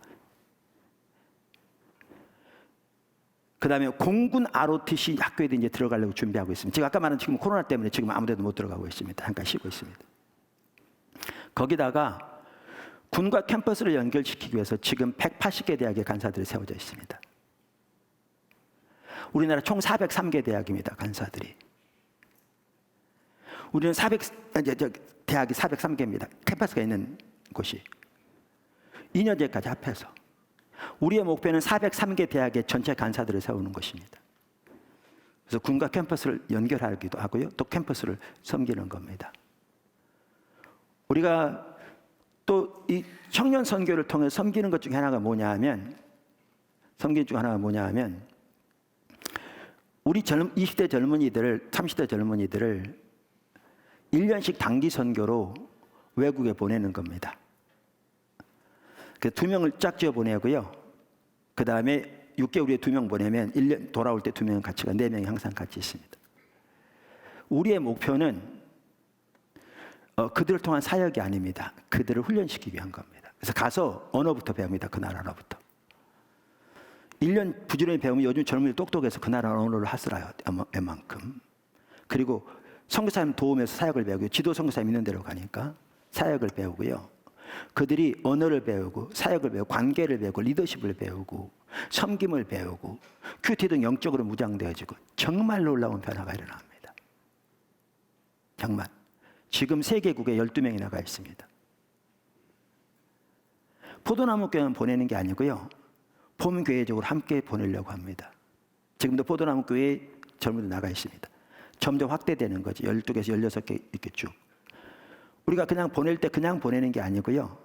그 다음에 공군 ROTC 학교에도 이제 들어가려고 준비하고 있습니다. 제가 아까 말한 지금 코로나 때문에 지금 아무 데도 못 들어가고 있습니다. 잠깐 쉬고 있습니다. 거기다가 군과 캠퍼스를 연결시키기 위해서 지금 180개 대학의 간사들이 세워져 있습니다. 우리나라 총 403개 대학입니다. 간사들이. 우리는 대학이 403개입니다. 캠퍼스가 있는 곳이. 2년제까지 합해서. 우리의 목표는 403개 대학의 전체 간사들을 세우는 것입니다. 그래서 군과 캠퍼스를 연결하기도 하고요. 또 캠퍼스를 섬기는 겁니다. 우리가 또 이 청년 선교를 통해 섬기는 것 중에 하나가 뭐냐 하면, 우리 20대 젊은이들을, 30대 젊은이들을 1년씩 단기 선교로 외국에 보내는 겁니다. 그 2명을 짝 지어 보내고요. 그 다음에 6개월에 2명 보내면 1년 돌아올 때 2명 같이 가, 4명이 항상 같이 있습니다. 우리의 목표는 그들을 통한 사역이 아닙니다. 그들을 훈련시키기 위한 겁니다. 그래서 가서 언어부터 배웁니다. 그 나라 언어부터. 1년 부지런히 배우면 요즘 젊은이들 똑똑해서 그 나라 언어를 하스라요. 웬만큼. 그리고 선교사님 도우면서 사역을 배우고요. 지도 선교사님 있는 데로 가니까 사역을 배우고요. 그들이 언어를 배우고 사역을 배우고 관계를 배우고 리더십을 배우고 섬김을 배우고 큐티 등 영적으로 무장되어지고 정말 놀라운 변화가 일어납니다. 정말. 지금 세계국에 12명이 나가 있습니다. 포도나무 교회만 보내는 게 아니고요. 봄교회적으로 함께 보내려고 합니다. 지금도 포도나무 교회에 젊은이들 나가 있습니다. 점점 확대되는 거지. 12개에서 16개 이렇게 쭉. 우리가 그냥 보낼 때 그냥 보내는 게 아니고요.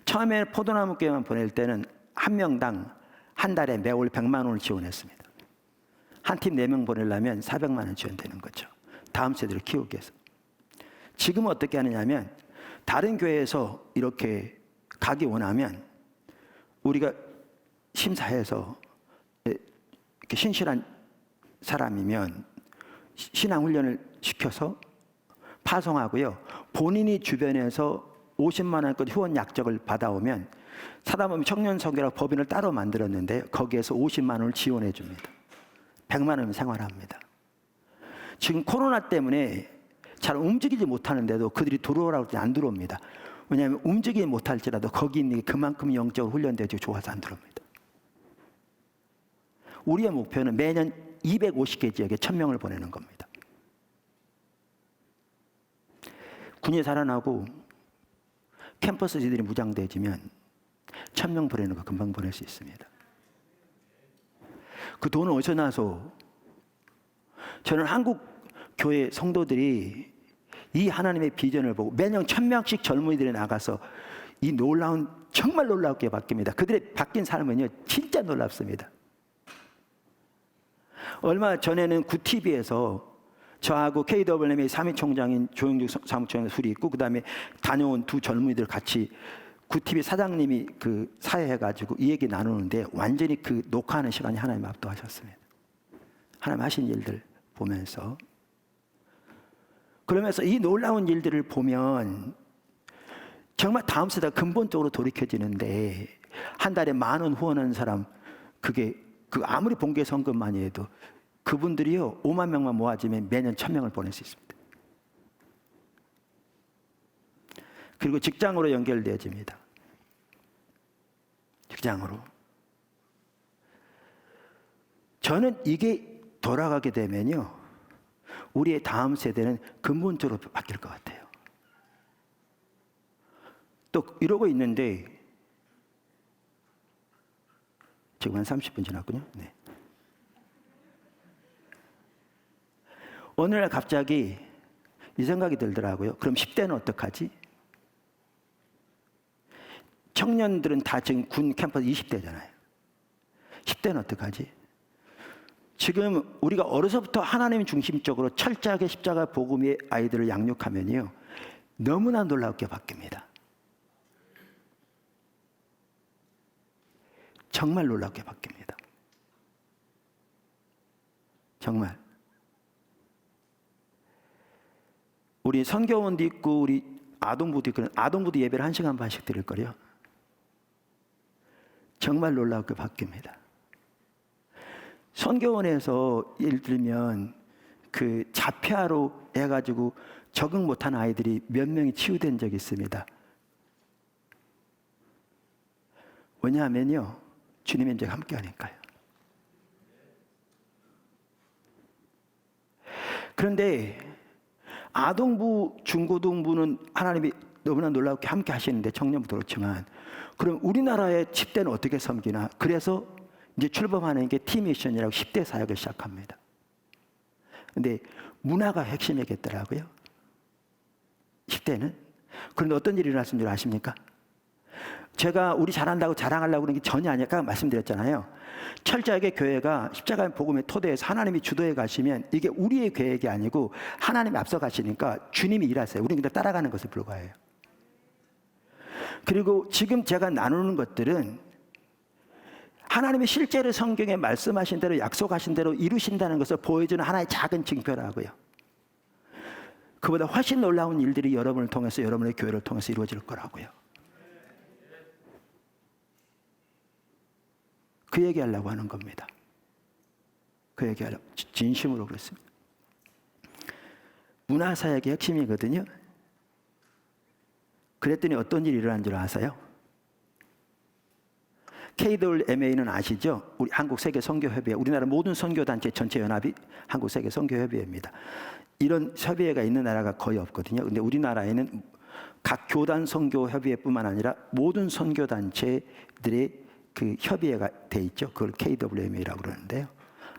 처음에 포도나무 교회만 보낼 때는 한 명당 한 달에 매월 100만 원을 지원했습니다. 한 팀 4명 보내려면 400만 원 지원되는 거죠. 다음 세대를 키우기 위해서. 지금은 어떻게 하느냐면 다른 교회에서 이렇게 가기 원하면 우리가 심사해서 이렇게 신실한 사람이면 신앙훈련을 시켜서 파송하고요. 본인이 주변에서 50만 원까지 후원 약적을 받아오면 사단법인 청년선교라고 법인을 따로 만들었는데 거기에서 50만 원을 지원해 줍니다. 100만 원이면 생활합니다. 지금 코로나 때문에 잘 움직이지 못하는데도 그들이 들어오라고 하지 안 들어옵니다. 왜냐하면 움직이지 못할지라도 거기 있는 게 그만큼 영적으로 훈련되어지고 좋아서 안 들어옵니다. 우리의 목표는 매년 250개 지역에 1000명을 보내는 겁니다. 군이 살아나고 캠퍼스들이 무장되어지면 1000명 보내는 거 금방 보낼 수 있습니다. 그 돈은 어디서 나서? 저는 한국 교회 성도들이 이 하나님의 비전을 보고 매년 1000명씩 젊은이들이 나가서 이 놀라운, 정말 놀랍게 바뀝니다. 그들의 바뀐 삶은요, 진짜 놀랍습니다. 얼마 전에는 구TV에서 저하고 KWM의 사무총장인 조영주 사무총장 둘이 있고, 그 다음에 다녀온 두 젊은이들 같이 구TV 사장님이 그 사회해가지고 이 얘기 나누는데 완전히 그 녹화하는 시간이 하나님 압도하셨습니다. 하나님 하신 일들 보면서. 그러면서 이 놀라운 일들을 보면 정말 다음 세대가 근본적으로 돌이켜지는데, 한 달에 10,000원 후원하는 사람, 그게 그 아무리 봉개 성금만이 해도 그분들이요 5만 명만 모아지면 매년 1000명을 보낼 수 있습니다. 그리고 직장으로 연결되어집니다. 직장으로. 저는 이게 돌아가게 되면요, 우리의 다음 세대는 근본적으로 바뀔 것 같아요. 또 이러고 있는데 지금 한 30분 지났군요. 네. 어느 날 갑자기 이 생각이 들더라고요. 그럼 10대는 어떡하지? 청년들은 다 지금 군 캠퍼스 20대잖아요. 10대는 어떡하지? 지금 우리가 어려서부터 하나님 중심적으로 철저하게 십자가 복음의 아이들을 양육하면요, 너무나 놀랍게 바뀝니다. 정말 놀랍게 바뀝니다. 정말. 우리 선교원도 있고 우리 아동부도 있고, 아동부도 예배를 1시간 반씩 드릴 거예요. 정말 놀랍게 바뀝니다. 선교원에서 예를 들면 그 자폐아로 해가지고 적응 못한 아이들이 몇 명이 치유된 적이 있습니다. 왜냐하면요, 주님의 인자가 함께 하니까요. 그런데 아동부, 중고등부는 하나님이 너무나 놀랍게 함께 하시는데, 청년부도 그렇지만, 그럼 우리나라의 10대는 어떻게 섬기나? 그래서 이제 출범하는 게 T미션이라고 10대 사역을 시작합니다. 근데 문화가 핵심이겠더라고요. 10대는. 그런데 어떤 일이 일어났는 줄 아십니까? 제가 우리 잘한다고 자랑하려고 그런 게 전혀 아니까 말씀드렸잖아요. 철저하게 교회가 십자가의 복음의 토대에서 하나님이 주도해 가시면 이게 우리의 계획이 아니고 하나님이 앞서 가시니까 주님이 일하세요. 우리는 그냥 따라가는 것에 불과해요. 그리고 지금 제가 나누는 것들은 하나님이 실제로 성경에 말씀하신 대로, 약속하신 대로 이루신다는 것을 보여주는 하나의 작은 징표라고요. 그보다 훨씬 놀라운 일들이 여러분을 통해서, 여러분의 교회를 통해서 이루어질 거라고요. 그 얘기하려고 하는 겁니다. 그 얘기하려고, 진심으로 그렇습니다. 문화사역의 핵심이거든요. 그랬더니 어떤 일이 일어난 줄 아세요? KWMA는 아시죠? 우리 한국세계선교협의회, 우리나라 모든 선교단체 전체 연합이 한국세계선교협의회입니다. 이런 협의회가 있는 나라가 거의 없거든요. 근데 우리나라에는 각 교단 선교협의회뿐만 아니라 모든 선교단체들의 그 협의회가 돼 있죠. 그걸 KWMA라고 그러는데요.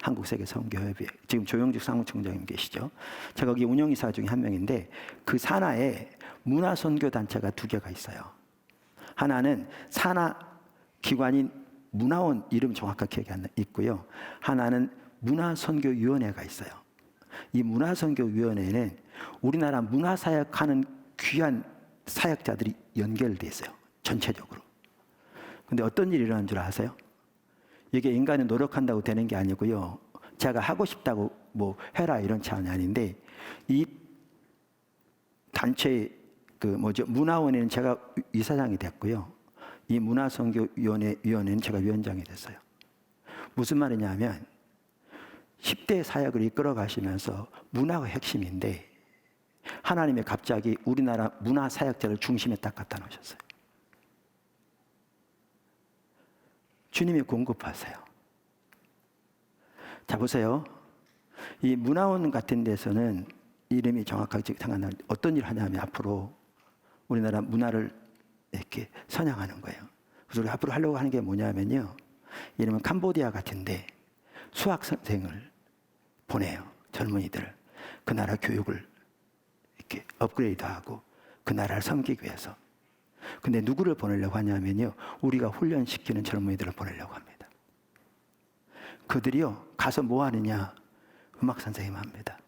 한국세계선교협의회. 지금 조영직 사무총장님 계시죠. 제가 거기 운영이사 중에 한 명인데 그 산하에 문화선교단체가 2개가 있어요. 하나는 산하 기관인 문화원, 이름 정확하게 기억이 안 있고요. 하나는 문화선교위원회가 있어요. 이 문화선교위원회는 우리나라 문화사역하는 귀한 사역자들이 연결돼 있어요. 전체적으로. 근데 어떤 일이 일어난 줄 아세요? 이게 인간이 노력한다고 되는 게 아니고요. 제가 하고 싶다고 뭐 해라 이런 차원이 아닌데, 이 단체 문화원에는 제가 이사장이 됐고요. 이 문화선교위원회는 제가 위원장이 됐어요. 무슨 말이냐면 10대 사역을 이끌어 가시면서 문화가 핵심인데 하나님이 갑자기 우리나라 문화 사역자를 중심에 딱 갖다 놓으셨어요. 주님이 공급하세요. 자, 보세요. 이 문화원 같은 데서는 이름이 정확하게 생각나는 어떤 일을 하냐면 앞으로 우리나라 문화를 이렇게 선양하는 거예요. 그래서 우리 앞으로 하려고 하는 게 뭐냐면요. 이름은 캄보디아 같은데 수학 선생을 보내요. 젊은이들. 그 나라 교육을 이렇게 업그레이드하고 그 나라를 섬기기 위해서. 근데 누구를 보내려고 하냐면요. 우리가 훈련시키는 젊은이들을 보내려고 합니다. 그들이요. 가서 뭐 하느냐. 음악 선생님 합니다.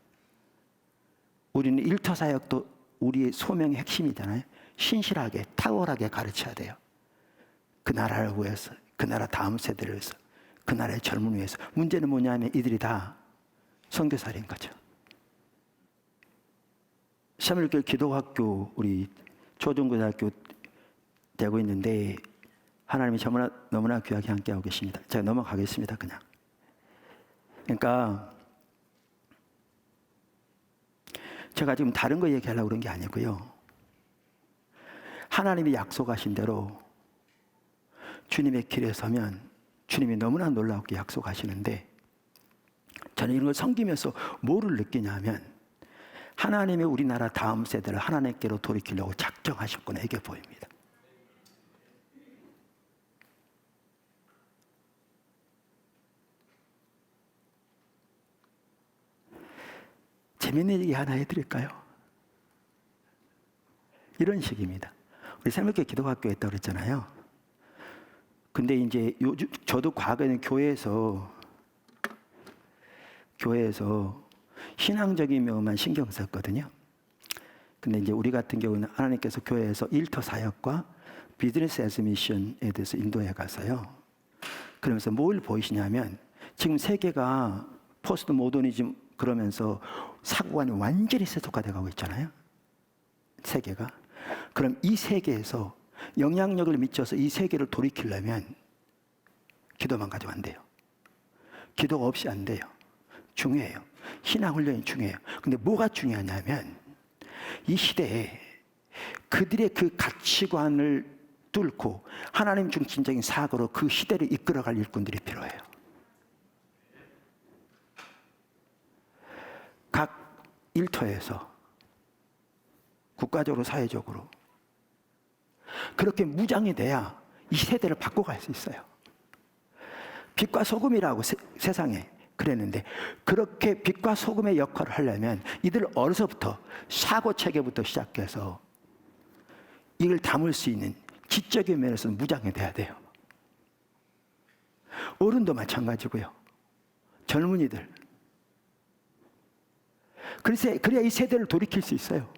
우리는 일터 사역도 우리의 소명의 핵심이잖아요. 신실하게 탁월하게 가르쳐야 돼요. 그 나라를 위해서, 그 나라 다음 세대를 위해서, 그 나라의 젊은이 위해서. 문제는 뭐냐면 이들이 다 선교사인 거죠. 샤멜길 기도학교 우리 초중고등학교 되고 있는데 하나님이 너무나 귀하게 함께하고 계십니다. 제가 넘어가겠습니다. 그냥. 그러니까 제가 지금 다른 거 얘기하려고 그런 게 아니고요. 하나님이 약속하신 대로 주님의 길에 서면 주님이 너무나 놀랍게 약속하시는데 저는 이런 걸 섬기면서 뭐를 느끼냐면 하나님이 우리나라 다음 세대를 하나님께로 돌이키려고 작정하셨구나 이게 보입니다. 재밌는 얘기 하나 해드릴까요? 이런 식입니다. 우리 새벽에 기도학교에 있다고 그랬잖아요. 근데 이제 저도 과거에는 교회에서 신앙적인 면만 신경 썼거든요. 근데 이제 우리 같은 경우는 하나님께서 교회에서 일터 사역과 비즈니스 애즈 미션에 대해서 인도해 가서요. 그러면서 뭘 보이시냐면 지금 세계가 포스트 모더니즘 그러면서 사고관이 완전히 세속화돼 가고 있잖아요. 세계가. 그럼 이 세계에서 영향력을 미쳐서 이 세계를 돌이키려면 기도만 가지고 안 돼요. 기도가 없이 안 돼요. 중요해요. 신앙훈련이 중요해요. 근데 뭐가 중요하냐면 이 시대에 그들의 그 가치관을 뚫고 하나님 중심적인 사고로 그 시대를 이끌어갈 일꾼들이 필요해요. 각 일터에서 국가적으로 사회적으로 그렇게 무장이 돼야 이 세대를 바꿔갈 수 있어요. 빛과 소금이라고 세상에 그랬는데 그렇게 빛과 소금의 역할을 하려면 이들 어려서부터 사고체계부터 시작해서 이걸 담을 수 있는 지적인 면에서는 무장이 돼야 돼요. 어른도 마찬가지고요. 젊은이들. 그래야 이 세대를 돌이킬 수 있어요.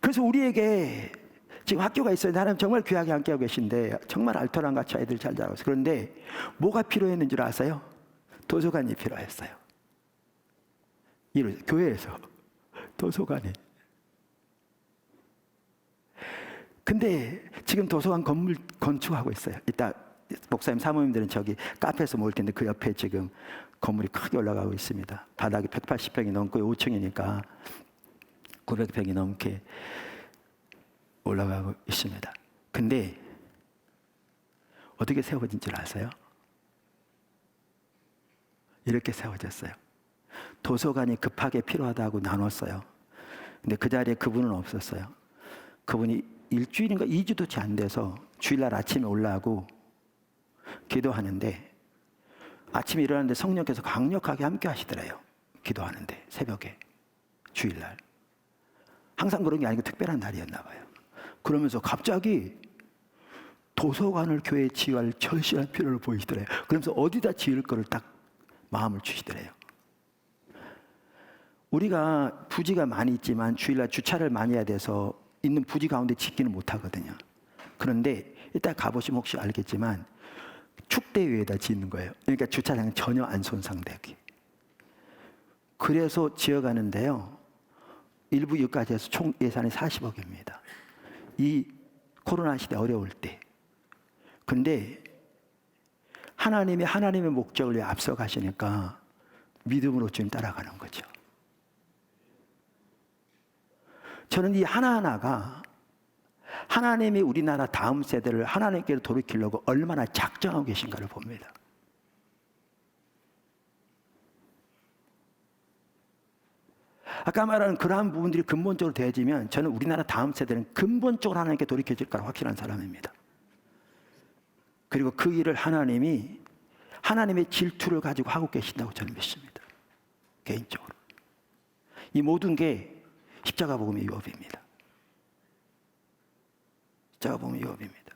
그래서 우리에게 지금 학교가 있어요. 하나님 정말 귀하게 함께하고 계신데 정말 알토란 같이 아이들 잘 자라고 있어요. 그런데 뭐가 필요했는 줄 아세요? 도서관이 필요했어요. 교회에서 도서관이. 근데 지금 도서관 건물 건축하고 있어요. 이따 목사님 사모님들은 저기 카페에서 모일 텐데 그 옆에 지금 건물이 크게 올라가고 있습니다. 바닥이 180평이 넘고 5층이니까 900평이 넘게 올라가고 있습니다. 근데 어떻게 세워진 줄 아세요? 이렇게 세워졌어요. 도서관이 급하게 필요하다고 나눴어요. 근데 그 자리에 그분은 없었어요. 그분이 일주일인가 2주도 채 안 돼서 주일날 아침에 올라오고 기도하는데, 아침에 일어났는데 성령께서 강력하게 함께 하시더래요. 기도하는데 새벽에, 주일날. 항상 그런 게 아니고 특별한 날이었나 봐요. 그러면서 갑자기 도서관을 교회에 지어야 할 절실한 필요를 보이시더래요. 그러면서 어디다 지을 거를 딱 마음을 주시더래요. 우리가 부지가 많이 있지만 주일날 주차를 많이 해야 돼서 있는 부지 가운데 짓기는 못하거든요. 그런데 이따 가보시면 혹시 알겠지만 축대 위에다 짓는 거예요. 그러니까 주차장이 전혀 안 손상되게. 그래서 지어가는데요, 일부 여기까지 해서 총 예산이 40억입니다. 이 코로나 시대 어려울 때. 근데 하나님이 하나님의 목적을 위해 앞서가시니까 믿음으로 좀 따라가는 거죠. 저는 이 하나하나가 하나님이 우리나라 다음 세대를 하나님께로 돌이키려고 얼마나 작정하고 계신가를 봅니다. 아까 말한 그러한 부분들이 근본적으로 되어지면 저는 우리나라 다음 세대는 근본적으로 하나님께 돌이켜질 거라 확신한 사람입니다. 그리고 그 일을 하나님이 하나님의 질투를 가지고 하고 계신다고 저는 믿습니다. 개인적으로. 이 모든 게 십자가 복음의 유업입니다. 십자가 복음의 유업입니다.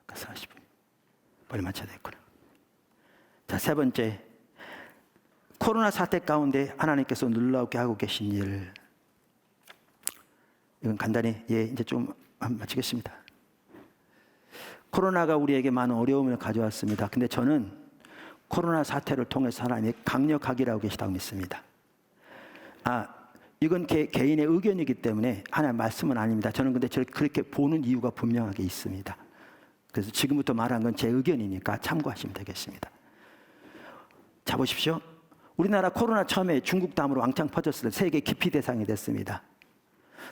아까 40분. 빨리 맞춰야 되겠구나. 자, 세 번째. 코로나 사태 가운데 하나님께서 놀라우게 하고 계신 일. 이건 간단히 이제 좀 마치겠습니다. 코로나가 우리에게 많은 어려움을 가져왔습니다. 근데 저는 코로나 사태를 통해서 하나님이 강력하게 일하고 계시다고 믿습니다. 이건 개인의 의견이기 때문에 하나님의 말씀은 아닙니다. 저는 근데 저를 그렇게 보는 이유가 분명하게 있습니다. 그래서 지금부터 말한 건 제 의견이니까 참고하시면 되겠습니다. 자, 보십시오. 우리나라 코로나 처음에 중국 다음으로 왕창 퍼졌을 때 세계 기피 대상이 됐습니다.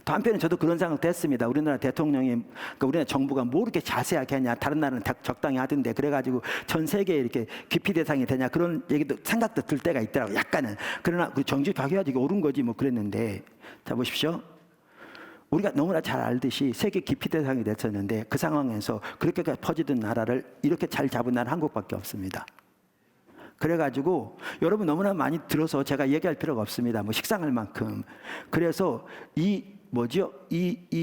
또 한편에 저도 그런 생각도 했습니다. 우리나라 대통령이, 그러니까 우리나라 정부가 뭐 이렇게 자세하게 하냐, 다른 나라는 적당히 하던데, 그래가지고 전 세계에 이렇게 기피 대상이 되냐, 그런 얘기도, 생각도 들 때가 있더라고요. 약간은. 그러나 그 정직하게 해야지 옳은 거지 뭐 그랬는데, 자, 보십시오. 우리가 너무나 잘 알듯이 세계 기피 대상이 됐었는데, 그 상황에서 그렇게까지 퍼지던 나라를 이렇게 잘 잡은 나라 한국밖에 없습니다. 그래가지고 여러분 너무나 많이 들어서 제가 얘기할 필요가 없습니다. 뭐 식상할 만큼. 그래서 이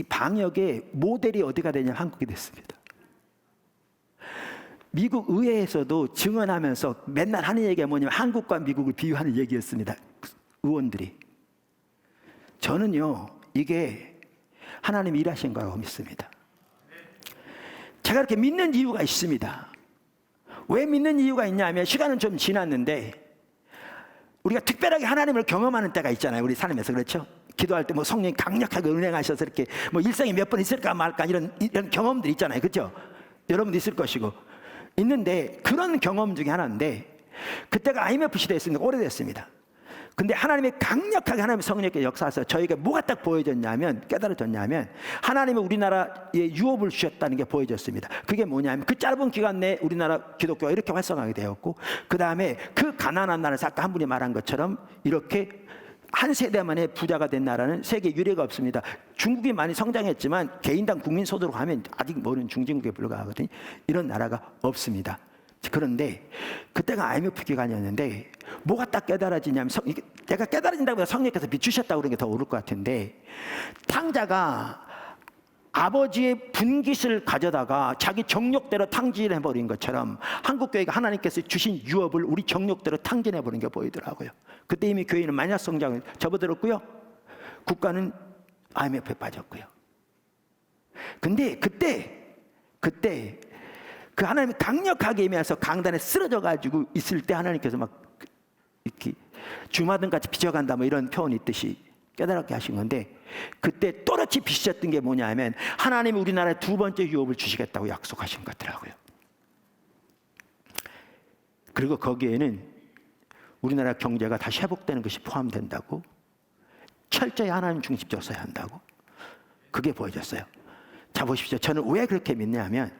방역의 모델이 어디가 되냐면 한국이 됐습니다. 미국 의회에서도 증언하면서 맨날 하는 얘기가 뭐냐면 한국과 미국을 비유하는 얘기였습니다. 의원들이. 저는요, 이게 하나님이 일하신 거라고 믿습니다. 제가 이렇게 믿는 이유가 있습니다. 왜 믿는 이유가 있냐면, 시간은 좀 지났는데 우리가 특별하게 하나님을 경험하는 때가 있잖아요. 우리 삶에서. 그렇죠? 기도할 때 뭐 성령이 강력하게 은행하셔서 이렇게 뭐 일생에 몇 번 있을까 말까 이런 경험들이 있잖아요. 그렇죠? 여러분도 있을 것이고 있는데, 그런 경험 중에 하나인데, 그때가 IMF 시대였으니까 오래됐습니다. 근데 하나님이 강력하게 하나님의 성령께 역사해서 저희가 뭐가 딱 보여졌냐면, 깨달아졌냐면, 하나님이 우리나라에 유업을 주셨다는 게 보여졌습니다. 그게 뭐냐면, 그 짧은 기간 내에 우리나라 기독교가 이렇게 활성화하게 되었고, 그 다음에 그 가난한 나라에서 아까 한 분이 말한 것처럼 이렇게 한 세대 만에 부자가 된 나라는 세계 유례가 없습니다. 중국이 많이 성장했지만 개인당 국민 소득으로 하면 아직 모르는 중진국에 불과하거든요. 이런 나라가 없습니다. 그런데 그때가 IMF 기간이었는데 뭐가 딱 깨달아지냐면, 내가 깨달아진다고 해서 성령께서 비추셨다고 그런 게 더 옳을 것 같은데, 탕자가 아버지의 분깃을 가져다가 자기 정욕대로 탕진해버린 것처럼 한국교회가 하나님께서 주신 유업을 우리 정욕대로 탕진해버린 게 보이더라고요. 그때 이미 교회는 만약 성장을 접어들었고요, 국가는 IMF에 빠졌고요. 근데 그때 그 하나님이 강력하게 임해서 강단에 쓰러져 가지고 있을 때 하나님께서 막 이렇게 주마등같이 비춰간다 뭐 이런 표현이 있듯이 깨달았게 하신 건데, 그때 또렷이 비추셨던 게 뭐냐면 하나님이 우리나라에 두 번째 유업을 주시겠다고 약속하신 거더라고요. 그리고 거기에는 우리나라 경제가 다시 회복되는 것이 포함된다고, 철저히 하나님 중심적으로 써야 한다고, 그게 보여졌어요. 자, 보십시오. 저는 왜 그렇게 믿냐면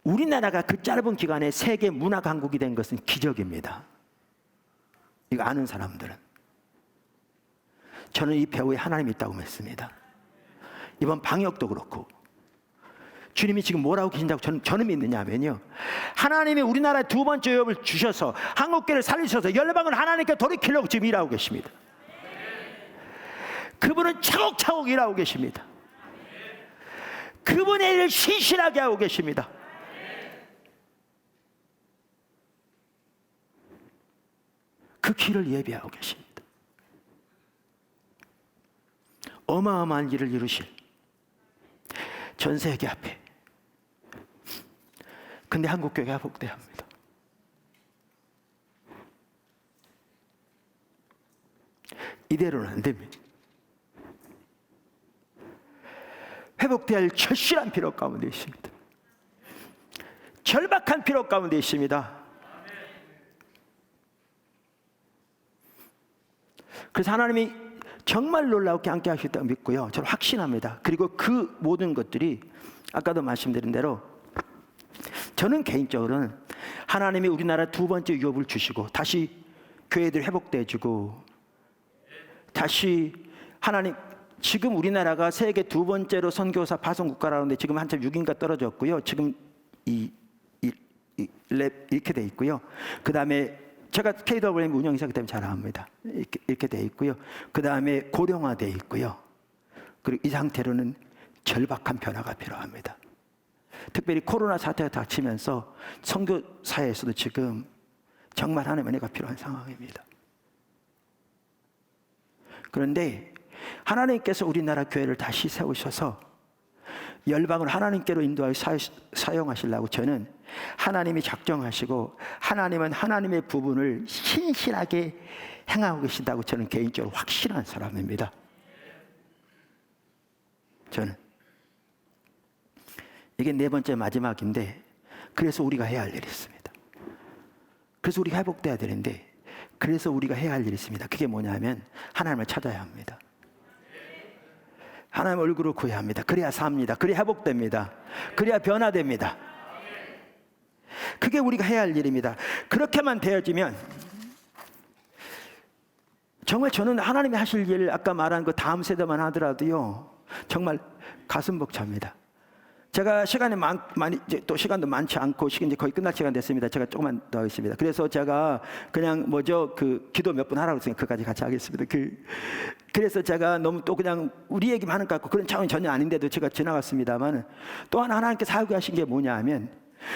우리나라가 그 짧은 기간에 세계 문화 강국이 된 것은 기적입니다. 이거 아는 사람들은. 저는 이 배후에 하나님이 있다고 믿습니다. 이번 방역도 그렇고 주님이 지금 뭐라고 계신다고 저는 믿느냐면요, 하나님이 우리나라에 두 번째 유업을 주셔서 한국교회를 살리셔서 열방을 하나님께 돌이키려고 지금 일하고 계십니다. 그분은 차곡차곡 일하고 계십니다. 그분의 일을 신실하게 하고 계십니다. 그 길을 예비하고 계십니다. 어마어마한 일을 이루실 전 세계 앞에. 근데 한국교회가 회복돼야 합니다. 이대로는 안 됩니다. 회복돼야 할 절실한 필요 가운데 있습니다. 절박한 필요 가운데 있습니다. 그래서 하나님이 정말 놀랍게 함께 하시겠다고 믿고요, 저는 확신합니다. 그리고 그 모든 것들이 아까도 말씀드린 대로 저는 개인적으로는 하나님이 우리나라 두 번째 유업을 주시고 다시 교회들 회복돼지고 다시 하나님, 지금 우리나라가 세계 두 번째로 선교사 파송 국가라는데 지금 한참 6인가 떨어졌고요. 지금 이렇게 돼 있고요. 그 다음에 제가 KWM 운영이사기 때문에 잘 압니다. 이렇게 돼 있고요. 그 다음에 고령화돼 있고요. 그리고 이 상태로는 절박한 변화가 필요합니다. 특별히 코로나 사태가 닥치면서 선교사에서도 지금 정말 하나님의 은혜가 필요한 상황입니다. 그런데 하나님께서 우리나라 교회를 다시 세우셔서 열방을 하나님께로 인도하여 사용하시려고 저는 하나님이 작정하시고 하나님은 하나님의 부분을 신실하게 행하고 계신다고 저는 개인적으로 확신한 사람입니다. 저는 이게 네 번째 마지막인데, 그래서 우리가 해야 할 일이 있습니다. 그래서 우리가 회복돼야 되는데, 그래서 우리가 해야 할 일이 있습니다. 그게 뭐냐면 하나님을 찾아야 합니다. 하나님 얼굴을 구해야 합니다. 그래야 삽니다. 그래야 회복됩니다. 그래야 변화됩니다. 그게 우리가 해야 할 일입니다. 그렇게만 되어지면 정말 저는 하나님이 하실 일, 아까 말한 그 다음 세대만 하더라도요, 정말 가슴 벅찹니다. 제가 시간이 많이 또 시간도 많지 않고 이제 거의 끝날 시간 됐습니다. 제가 조금만 더 하겠습니다. 그래서 제가 그냥 그 기도 몇 분 하라고 했으니까 그까지 같이 하겠습니다. 그래서 제가 너무 또 그냥 우리 얘기만 하는 것 같고 그런 차원이 전혀 아닌데도 제가 지나갔습니다만, 또 하나님께서 사용하신 게 뭐냐 하면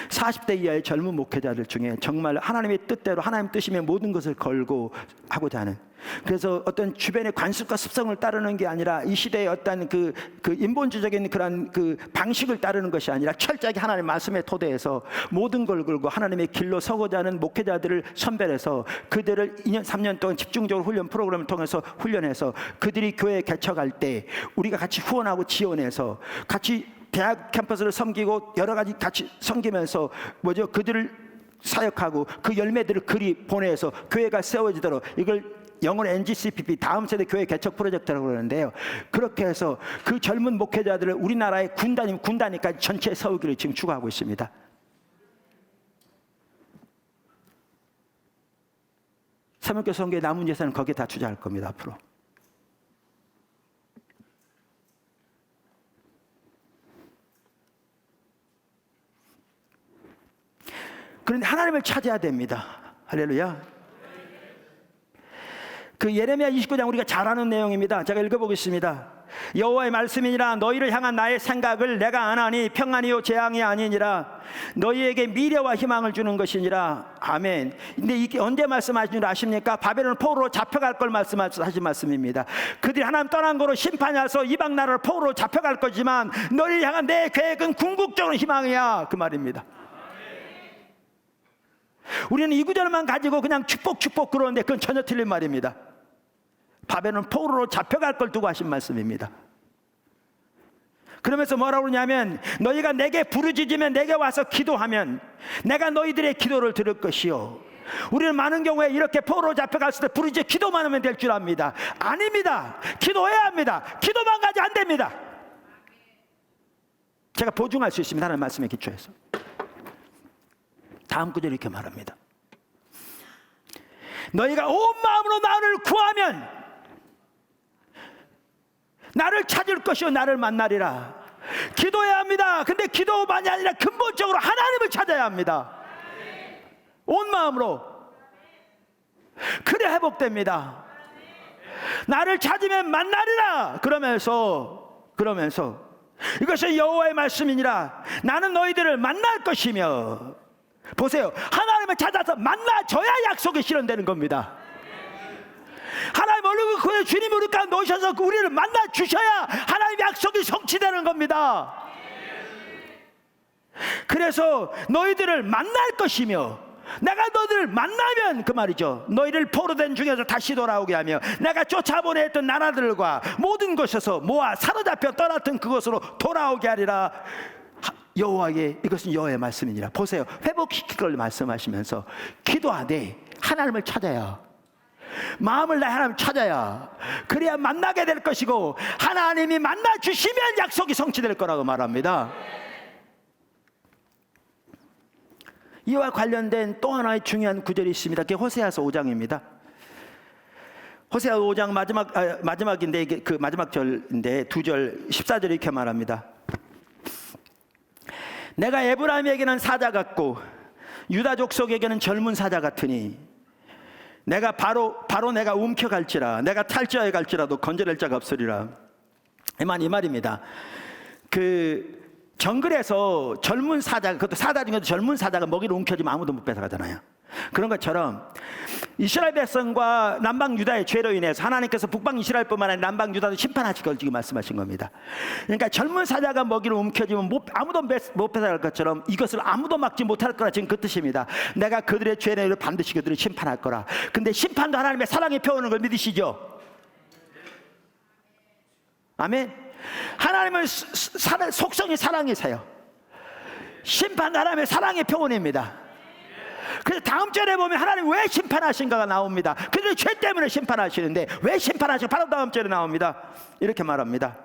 40대 이하의 젊은 목회자들 중에 정말 하나님의 뜻대로 하나님 뜻이면 모든 것을 걸고 하고자 하는, 그래서 어떤 주변의 관습과 습성을 따르는 게 아니라 이 시대의 어떤 그 인본주의적인 그런 그 방식을 따르는 것이 아니라 철저하게 하나님의 말씀의 토대에서 모든 걸 걸고 하나님의 길로 서고자 하는 목회자들을 선별해서 그들을 2년 3년 동안 집중적으로 훈련 프로그램을 통해서 훈련해서 그들이 교회에 개척할 때 우리가 같이 후원하고 지원해서 같이 대학 캠퍼스를 섬기고 여러 가지 같이 섬기면서 그들을 사역하고 그 열매들을 그리 보내서 교회가 세워지도록, 이걸 영어로 NGCPP 다음 세대 교회 개척 프로젝트라고 그러는데요. 그렇게 해서 그 젊은 목회자들을 우리나라의 군단위까지 전체 세우기를 지금 추구하고 있습니다. 사목교 선교의 남은 예산은 거기에 다 투자할 겁니다, 앞으로. 그런데 하나님을 찾아야 됩니다. 할렐루야. 그 예레미야 29장 우리가 잘 아는 내용입니다. 제가 읽어보겠습니다. 여호와의 말씀이니라. 너희를 향한 나의 생각을 내가 아나니 평안이요 재앙이 아니니라. 너희에게 미래와 희망을 주는 것이니라. 아멘. 근데 이게 언제 말씀하신 줄 아십니까? 바벨론 포로로 잡혀갈 걸 말씀하신 말씀입니다. 그들이 하나님 떠난 거로 심판이 와서 이방 나라를 포로로 잡혀갈 거지만 너희를 향한 내 계획은 궁극적으로 희망이야, 그 말입니다. 우리는 이 구절만 가지고 그냥 축복 그러는데 그건 전혀 틀린 말입니다. 바벨론 포로로 잡혀갈 걸 두고 하신 말씀입니다. 그러면서 뭐라고 그러냐면 너희가 내게 부르짖으면 내게 와서 기도하면 내가 너희들의 기도를 들을 것이요 우리는 많은 경우에 이렇게 포로로 잡혀갔을 때 부르짖어 기도만 하면 될 줄 압니다. 아닙니다. 기도해야 합니다. 기도만 가지 안 됩니다. 제가 보증할 수 있습니다. 하나님 말씀에 기초해서. 다음 구절에 이렇게 말합니다. 너희가 온 마음으로 나를 구하면 나를 찾을 것이요 나를 만나리라. 기도해야 합니다. 근데 기도만이 아니라 근본적으로 하나님을 찾아야 합니다. 온 마음으로. 그래 회복됩니다. 나를 찾으면 만나리라. 그러면서 이것은 여호와의 말씀이니라. 나는 너희들을 만날 것이며. 보세요. 하나님을 찾아서 만나줘야 약속이 실현되는 겁니다. 하나님 얼굴 구해 주님 우리 가운데 오셔서 우리를 만나 주셔야 하나님의 약속이 성취되는 겁니다. 그래서 너희들을 만날 것이며, 내가 너희들을 만나면 그 말이죠, 너희를 포로된 중에서 다시 돌아오게 하며 내가 쫓아보냈던 나라들과 모든 곳에서 모아 사로잡혀 떠났던 그곳으로 돌아오게 하리라. 여호와의, 이것은 여호와의 말씀이니라. 보세요. 회복시킬 걸 말씀하시면서 기도하되 하나님을 찾아야, 마음을 내 하나님 찾아야, 그래야 만나게 될 것이고 하나님이 만나 주시면 약속이 성취될 거라고 말합니다. 이와 관련된 또 하나의 중요한 구절이 있습니다. 그게 호세아서 5장입니다. 호세아 5장 마지막인데, 그 마지막 절인데 2절 14절에 이렇게 말합니다. 내가 에브라임에게는 사자 같고 유다 족속에게는 젊은 사자 같으니 내가 바로 내가 움켜갈지라. 내가 탈지하여 갈지라도 건져낼 자가 없으리라. 이 말입니다. 그 정글에서 젊은 사자, 그것도 사자 중에도 젊은 사자가 먹이를 움켜쥐면 아무도 못 뺏어가잖아요. 그런 것처럼 이스라엘 백성과 남방 유다의 죄로 인해서 하나님께서 북방 이스라엘뿐만 아니라 남방 유다도 심판하실 걸 지금 말씀하신 겁니다. 그러니까 젊은 사자가 먹이를 움켜쥐면 아무도 못 뺏어갈 것처럼 이것을 아무도 막지 못할 거라, 지금 그 뜻입니다. 내가 그들의 죄를 반드시 그들을 심판할 거라. 근데 심판도 하나님의 사랑이 표현하는 걸 믿으시죠? 아멘. 하나님은 속성이 사랑이세요. 심판도 하나님의 사랑의 표현입니다. 그래서 다음 절에 보면 하나님 왜 심판하신가가 나옵니다. 그들의 죄 때문에 심판하시는데 왜 심판하시고, 바로 다음 절에 나옵니다. 이렇게 말합니다.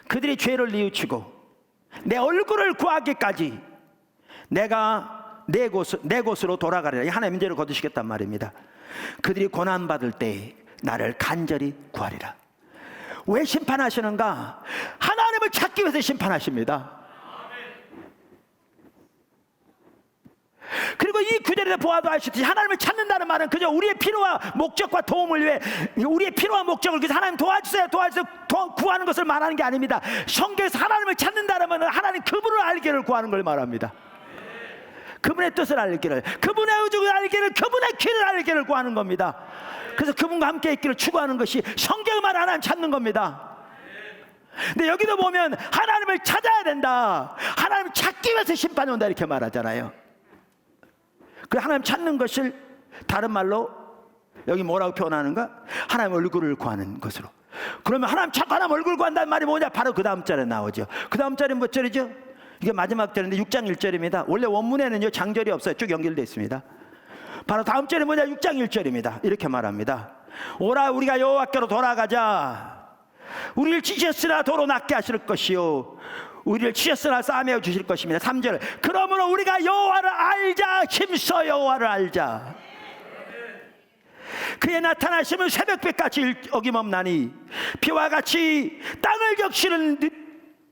그들이 죄를 뉘우치고 내 얼굴을 구하기까지 내가 내 곳으로 돌아가리라. 하나님 문제를 거두시겠단 말입니다. 그들이 고난받을 때 나를 간절히 구하리라. 왜 심판하시는가? 하나님을 찾기 위해서 심판하십니다. 그리고 이 구절에서 보아도 아시듯이 하나님을 찾는다는 말은 그저 우리의 필요와 목적과 도움을 위해, 우리의 필요와 목적을 위해서 하나님 도와주세요 구하는 것을 말하는 게 아닙니다. 성경에서 하나님을 찾는다는 말은 하나님 그분을 알기를 구하는 걸 말합니다. 그분의 뜻을 알기를, 그분의 의중을 알기를, 그분의 길을 알기를 구하는 겁니다. 그래서 그분과 함께 있기를 추구하는 것이 성경의 말 하나님 찾는 겁니다. 근데 여기도 보면 하나님을 찾아야 된다, 하나님을 찾기 위해서 심판이 온다 이렇게 말하잖아요. 그 하나님 찾는 것을 다른 말로 여기 뭐라고 표현하는가? 하나님 얼굴을 구하는 것으로. 그러면 하나님 찾고 하나님 얼굴 구한다는 말이 뭐냐? 바로 그 다음 절에 나오죠. 그 다음 절은 몇 절이죠? 이게 마지막 절인데 6장 1절입니다. 원래 원문에는요 장절이 없어요. 쭉 연결되어 있습니다. 바로 다음 절이 뭐냐? 6장 1절입니다. 이렇게 말합니다. 오라 우리가 여호와께로 돌아가자. 우리를 치셨으나 도로 낫게 하실 것이요 우리를 치셨으나 싸매어 주실 것입니다. 3절. 그러므로 우리가 여호와를 알자. 힘써 여호와를 알자. 그의 나타나심은 새벽빛같이 어김없나니 비와 같이 땅을 적시는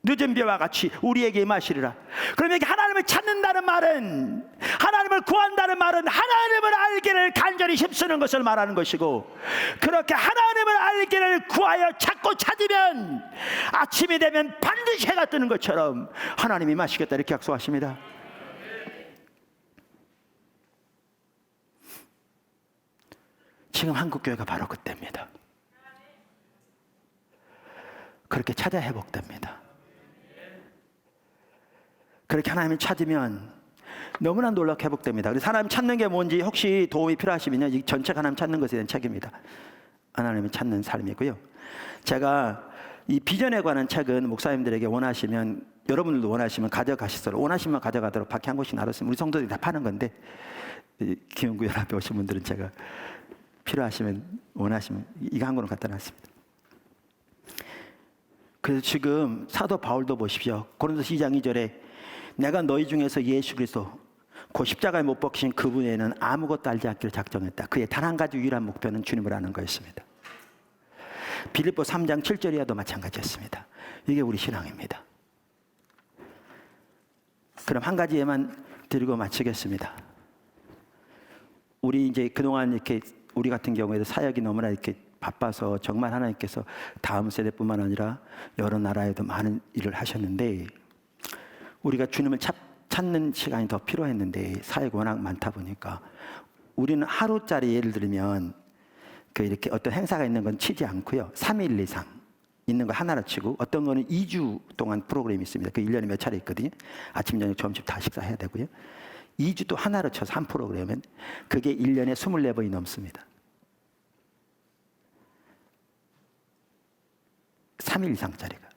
늦은 비와 같이 우리에게 임하시리라. 그러면 이게 하나님을 찾는다는 말은, 하나님을 구한다는 말은 하나님을 알기를 간절히 힘쓰는 것을 말하는 것이고, 그렇게 하나님을 알기를 구하여 찾고 찾으면 아침이 되면 반드시 해가 뜨는 것처럼 하나님이 임하시겠다 이렇게 약속하십니다. 지금 한국교회가 바로 그때입니다. 그렇게 찾아 회복됩니다. 그렇게 하나님을 찾으면 너무나 놀랍게 회복됩니다. 그래서 하나님 찾는 게 뭔지 혹시 도움이 필요하시면요, 이 전책 하나님 찾는 것에 대한 책입니다. 하나님을 찾는 삶이고요. 제가 이 비전에 관한 책은 목사님들에게 원하시면, 여러분들도 원하시면 가져가시도록, 원하시면 가져가도록 밖에 한 곳씩 나눴으면 우리 성도들이 다 파는 건데, 기흥구연합에 오신 분들은 제가 필요하시면 원하시면 이거 한 권을 갖다 놨습니다. 그래서 지금 사도 바울도 보십시오. 고린도서 2장 2절에 내가 너희 중에서 예수 그리스도 그 십자가에 못 박히신 그분에는 아무것도 알지 않기를 작정했다. 그의 단 한 가지 유일한 목표는 주님을 아는 거였습니다. 빌립보 3장 7절이야도 마찬가지였습니다. 이게 우리 신앙입니다. 그럼 한 가지 예만 드리고 마치겠습니다. 우리 이제 그동안 이렇게 우리 같은 경우에도 사역이 너무나 이렇게 바빠서 정말 하나님께서 다음 세대뿐만 아니라 여러 나라에도 많은 일을 하셨는데 우리가 주님을 찾는 시간이 더 필요했는데 사역이 워낙 많다 보니까 우리는 하루짜리 예를 들면 그 이렇게 어떤 행사가 있는 건 치지 않고요. 3일 이상 있는 거 하나로 치고 어떤 거는 2주 동안 프로그램이 있습니다. 그 1년에 몇 차례 있거든요. 아침, 저녁, 점심 다 식사해야 되고요. 2주 또 하나로 쳐서 한 프로그램은 그게 1년에 24번이 넘습니다. 3일 이상짜리가.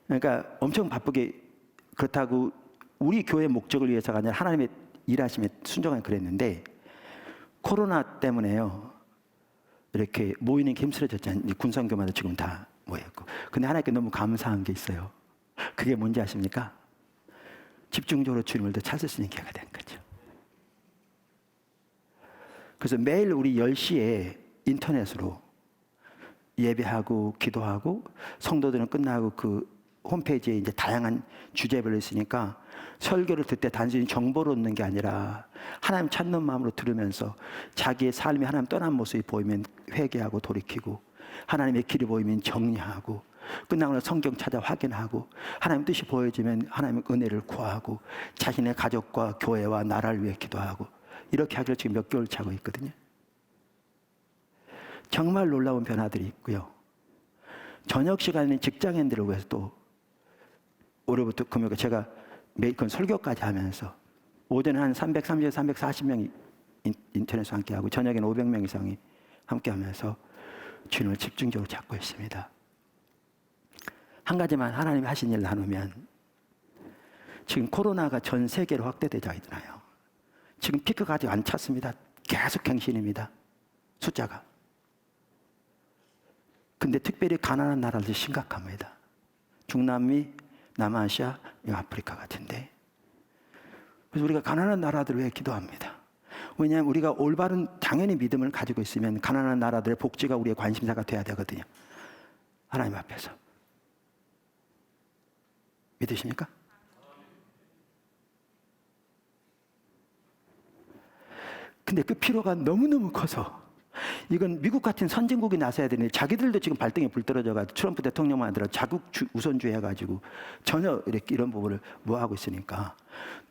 그러니까 엄청 바쁘게 그렇다고 우리 교회 목적을 위해서가 아니라 하나님의 일하심에 순종하게 그랬는데 코로나 때문에요. 이렇게 모이는 게 힘들어졌잖아요. 군성교마다 지금 다 모였고. 근데 하나님께 너무 감사한 게 있어요. 그게 뭔지 아십니까? 집중적으로 주님을 더 찾을 수 있는 기회가 된 거죠. 그래서 매일 우리 10시에 인터넷으로 예배하고 기도하고 성도들은 끝나고 그 홈페이지에 이제 다양한 주제별로 있으니까 설교를 듣때 단순히 정보를 얻는 게 아니라 하나님 찾는 마음으로 들으면서 자기의 삶이 하나님 떠난 모습이 보이면 회개하고 돌이키고 하나님의 길이 보이면 정리하고 끝나고 나서 성경 찾아 확인하고 하나님 뜻이 보여지면 하나님의 은혜를 구하고 자신의 가족과 교회와 나라를 위해 기도하고 이렇게 하기를 지금 몇 개월 차고 있거든요. 정말 놀라운 변화들이 있고요. 저녁 시간에 직장인들을 위해서 또 올해부터 금요일에 제가 매일 그 설교까지 하면서 오전에 한 330, 340명이 인터넷으로 함께하고 저녁에는 500명 이상이 함께하면서 주님을 집중적으로 찾고 있습니다. 한 가지만 하나님이 하신 일 나누면 지금 코로나가 전 세계로 확대되자 있잖아요. 지금 피크가 아직 안 찼습니다. 계속 갱신입니다. 숫자가. 근데 특별히 가난한 나라들 심각합니다. 중남미, 남아시아, 아프리카 같은데. 그래서 우리가 가난한 나라들을 위해 기도합니다. 왜냐하면 우리가 올바른 당연히 믿음을 가지고 있으면 가난한 나라들의 복지가 우리의 관심사가 돼야 되거든요. 하나님 앞에서. 믿으십니까? 근데 그 필요가 너무너무 커서 이건 미국 같은 선진국이 나서야 되는데 자기들도 지금 발등에 불 떨어져가지고 트럼프 대통령만 하더라도 자국 우선주의 해가지고 전혀 이렇게 이런 부분을 뭐하고 있으니까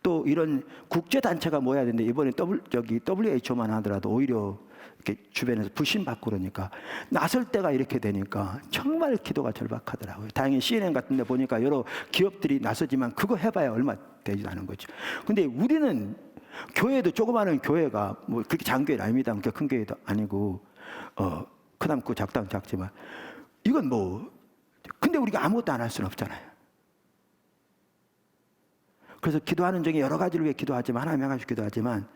또 이런 국제단체가 모여야 되는데 이번에 WHO만 하더라도 오히려 이렇게 주변에서 불신받고 그러니까 나설 때가 이렇게 되니까 정말 기도가 절박하더라고요. 다행히 CNN 같은 데 보니까 여러 기업들이 나서지만 그거 해봐야 얼마 되지도 않은 거죠. 근데 우리는 교회도 조그마한 교회가 뭐 그렇게 작은 교회는 아닙니다. 그러니까 큰 교회도 아니고 크담고 작다면 작지만 이건 뭐 근데 우리가 아무것도 안 할 수는 없잖아요. 그래서 기도하는 중에 여러 가지를 위해 기도하지만 하나님 향해서 기도하지만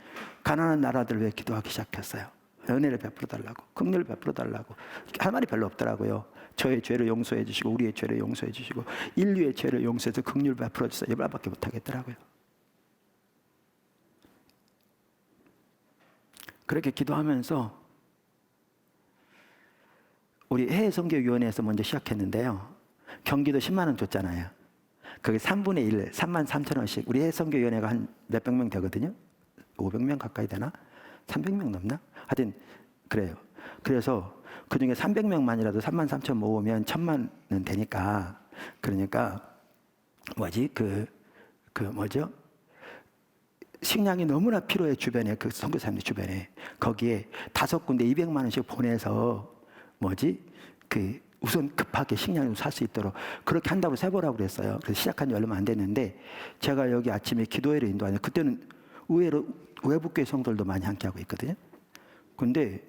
가난한 나라들을 위해 기도하기 시작했어요. 은혜를 베풀어 달라고, 긍휼을 베풀어 달라고. 할 말이 별로 없더라고요. 저의 죄를 용서해 주시고 우리의 죄를 용서해 주시고 인류의 죄를 용서해서 긍휼을 베풀어 주세요. 이 말밖에 못 하겠더라고요. 그렇게 기도하면서 우리 해외선교위원회에서 먼저 시작했는데요. 경기도 10만 원 줬잖아요. 그게 3분의 1, 3만 3천 원씩. 우리 해외선교위원회가 한 몇백 명 되거든요. 500명 가까이 되나? 300명 넘나? 하여튼 그래요. 그래서 그중에 300명만이라도 3만 3천 모으면 1,000만은 되니까 그러니까 식량이 너무나 필요해. 주변에 그 선교사님들 주변에 거기에 5군데 200만 원씩 보내서 우선 급하게 식량을 살 수 있도록 그렇게 한다고 세보라고 그랬어요. 그래서 시작한 지 얼마 안 됐는데 제가 여기 아침에 기도회를 인도하는데 그때는 의외로 외국교회 성도들도 많이 함께하고 있거든요. 근데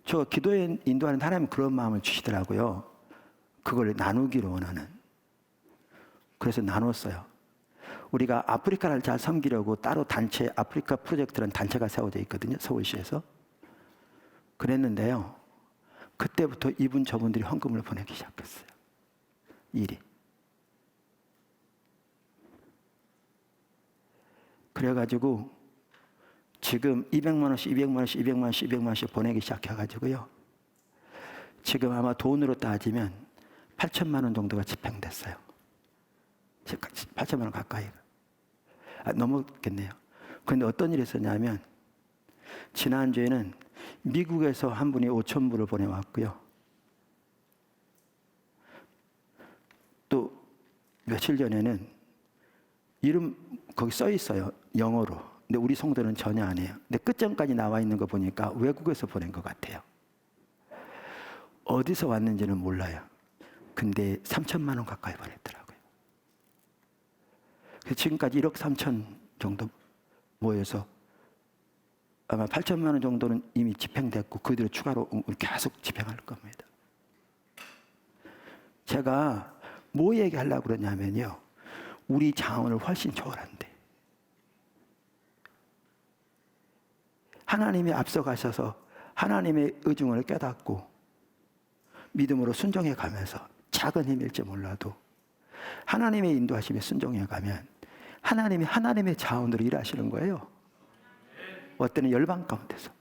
저 기도회 인도하는 하나님은 그런 마음을 주시더라고요. 그걸 나누기를 원하는. 그래서 나눴어요. 우리가 아프리카를 잘 섬기려고 따로 단체, 아프리카 프로젝트라는 단체가 세워져 있거든요. 서울시에서. 그랬는데요. 그때부터 이분 저분들이 헌금을 보내기 시작했어요. 일이. 그래가지고 지금 200만 원씩, 200만 원씩, 200만 원씩, 200만 원씩 보내기 시작해가지고요. 지금 아마 돈으로 따지면 8천만 원 정도가 집행됐어요. 8천만 원 가까이. 넘었겠네요. 그런데 어떤 일이 있었냐면 지난주에는 미국에서 한 분이 5천 불을 보내왔고요. 또 며칠 전에는 이름 거기 써 있어요. 영어로. 근데 우리 성도는 전혀 안 해요. 근데 끝점까지 나와 있는 거 보니까 외국에서 보낸 것 같아요. 어디서 왔는지는 몰라요. 근데 3천만 원 가까이 보냈더라고요. 그래서 지금까지 1억 3천 정도 모여서 아마 8천만 원 정도는 이미 집행됐고 그 뒤로 추가로 계속 집행할 겁니다. 제가 뭐 얘기하려고 그러냐면요. 우리 자원을 훨씬 초월한대. 하나님이 앞서가셔서 하나님의 의중을 깨닫고 믿음으로 순종해 가면서 작은 힘일지 몰라도 하나님의 인도하심에 순종해 가면 하나님이 하나님의 자원으로 일하시는 거예요. 어떤 열방 가운데서.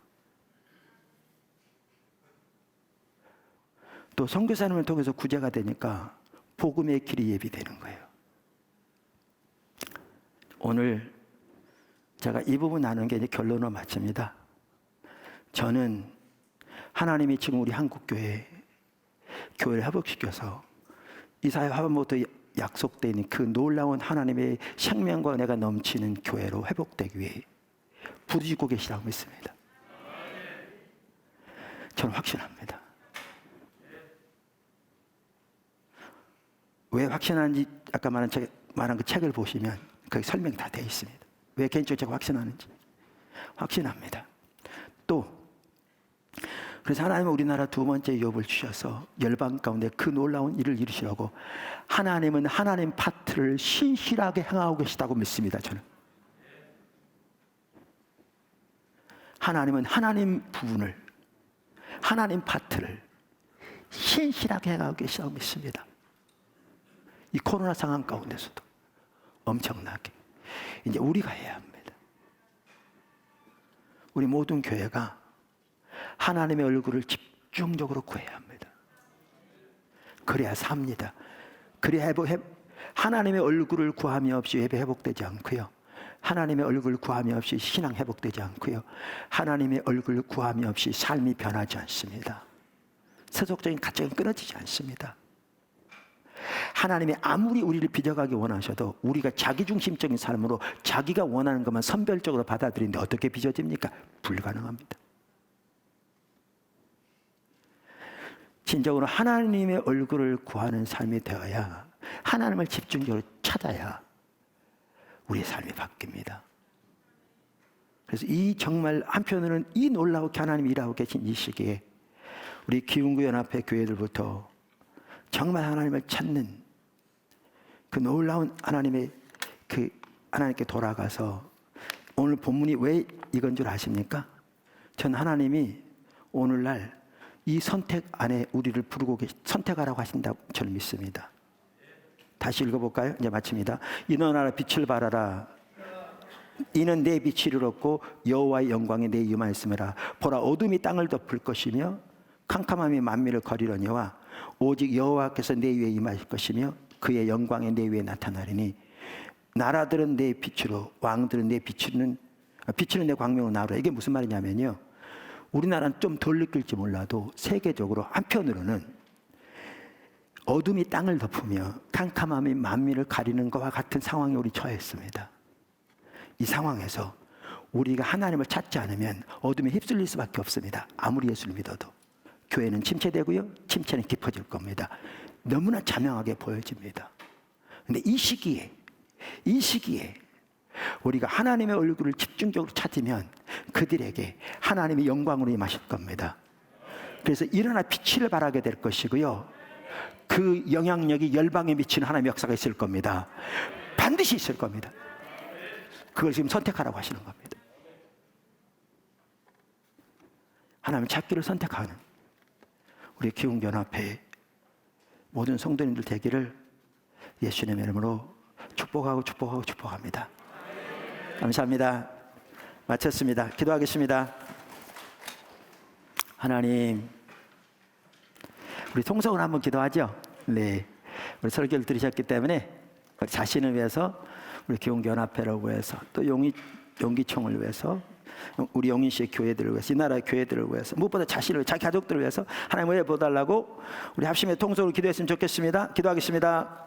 또 선교사님을 통해서 구제가 되니까 복음의 길이 예비되는 거예요. 오늘 제가 이 부분 나눈 게 이제 결론으로 마칩니다. 저는 하나님이 지금 우리 한국교회를 회복시켜서 이사야 하반부터 약속되어 있는 그 놀라운 하나님의 생명과 은혜가 넘치는 교회로 회복되기 위해 부르짖고 계시다고 믿습니다. 저는 확신합니다. 왜 확신하는지 아까 말한 그 책을 보시면 거기 설명이 다 되어 있습니다. 왜 개인적으로 제가 확신하는지. 확신합니다. 또 그래서 하나님은 우리나라 두 번째 욥을 주셔서 열방 가운데 그 놀라운 일을 이루시라고 하나님은 하나님 파트를 신실하게 행하고 계시다고 믿습니다. 저는. 하나님은 하나님 부분을 하나님 파트를 신실하게 행하고 계시다고 믿습니다. 이 코로나 상황 가운데서도 엄청나게 이제 우리가 해야 합니다. 우리 모든 교회가 하나님의 얼굴을 집중적으로 구해야 합니다. 그래야 삽니다. 그래야 하나님의 얼굴을 구함이 없이 예배 회복되지 않고요. 하나님의 얼굴 구함이 없이 신앙 회복되지 않고요. 하나님의 얼굴 구함이 없이 삶이 변하지 않습니다. 세속적인 가치가 끊어지지 않습니다. 하나님이 아무리 우리를 빚어가기 원하셔도 우리가 자기중심적인 삶으로 자기가 원하는 것만 선별적으로 받아들이는데 어떻게 빚어집니까? 불가능합니다. 진정으로 하나님의 얼굴을 구하는 삶이 되어야 하나님을 집중적으로 찾아야 우리의 삶이 바뀝니다. 그래서 이 정말 한편으로는 이 놀라우게 하나님이 일하고 계신 이 시기에 우리 기흥구연합회 교회들부터 정말 하나님을 찾는 그 놀라운 하나님께 돌아가서 오늘 본문이 왜 이건 줄 아십니까? 전 하나님이 오늘날 이 선택 안에 우리를 부르고 선택하라고 하신다고 저는 믿습니다. 다시 읽어볼까요? 이제 마칩니다. 일어나라 빛을 발하라. 이는 내 빛이 이르렀고 여호와의 영광이 내 이마에 있음이라. 보라 어둠이 땅을 덮을 것이며 캄캄함이 만민을 거리려니와 오직 여호와께서 내 위에 임하실 것이며 그의 영광이 내 위에 나타나리니 나라들은 내 빛으로 왕들은 내 비추는 내 광명으로 나오라. 이게 무슨 말이냐면요. 우리나라는 좀 덜 느낄지 몰라도 세계적으로 한편으로는 어둠이 땅을 덮으며 캄캄함이 만민을 가리는 것과 같은 상황에 우리 처했습니다. 이 상황에서 우리가 하나님을 찾지 않으면 어둠에 휩쓸릴 수밖에 없습니다. 아무리 예수를 믿어도. 교회는 침체되고요. 침체는 깊어질 겁니다. 너무나 자명하게 보여집니다. 그런데 이 시기에 우리가 하나님의 얼굴을 집중적으로 찾으면 그들에게 하나님의 영광으로 임하실 겁니다. 그래서 일어나 빛을 발하게 될 것이고요. 그 영향력이 열방에 미치는 하나님의 역사가 있을 겁니다. 반드시 있을 겁니다. 그걸 지금 선택하라고 하시는 겁니다. 하나님 찾기를 선택하는 우리 기흥연합회 모든 성도님들 되기를 예수님의 이름으로 축복합니다. 감사합니다. 마쳤습니다. 기도하겠습니다. 하나님, 우리 통성을 한번 기도하죠. 네, 우리 설교를 들으셨기 때문에 우리 자신을 위해서, 우리 기흥연합회를 위해서, 또 용기총을 위해서, 우리 영인시의 교회들을 위해서, 이 나라의 교회들을 위해서, 무엇보다 자신을 위해, 자기 가족들을 위해서 하나님 을 보달라고 우리 합심의 통성으로 기도했으면 좋겠습니다. 기도하겠습니다.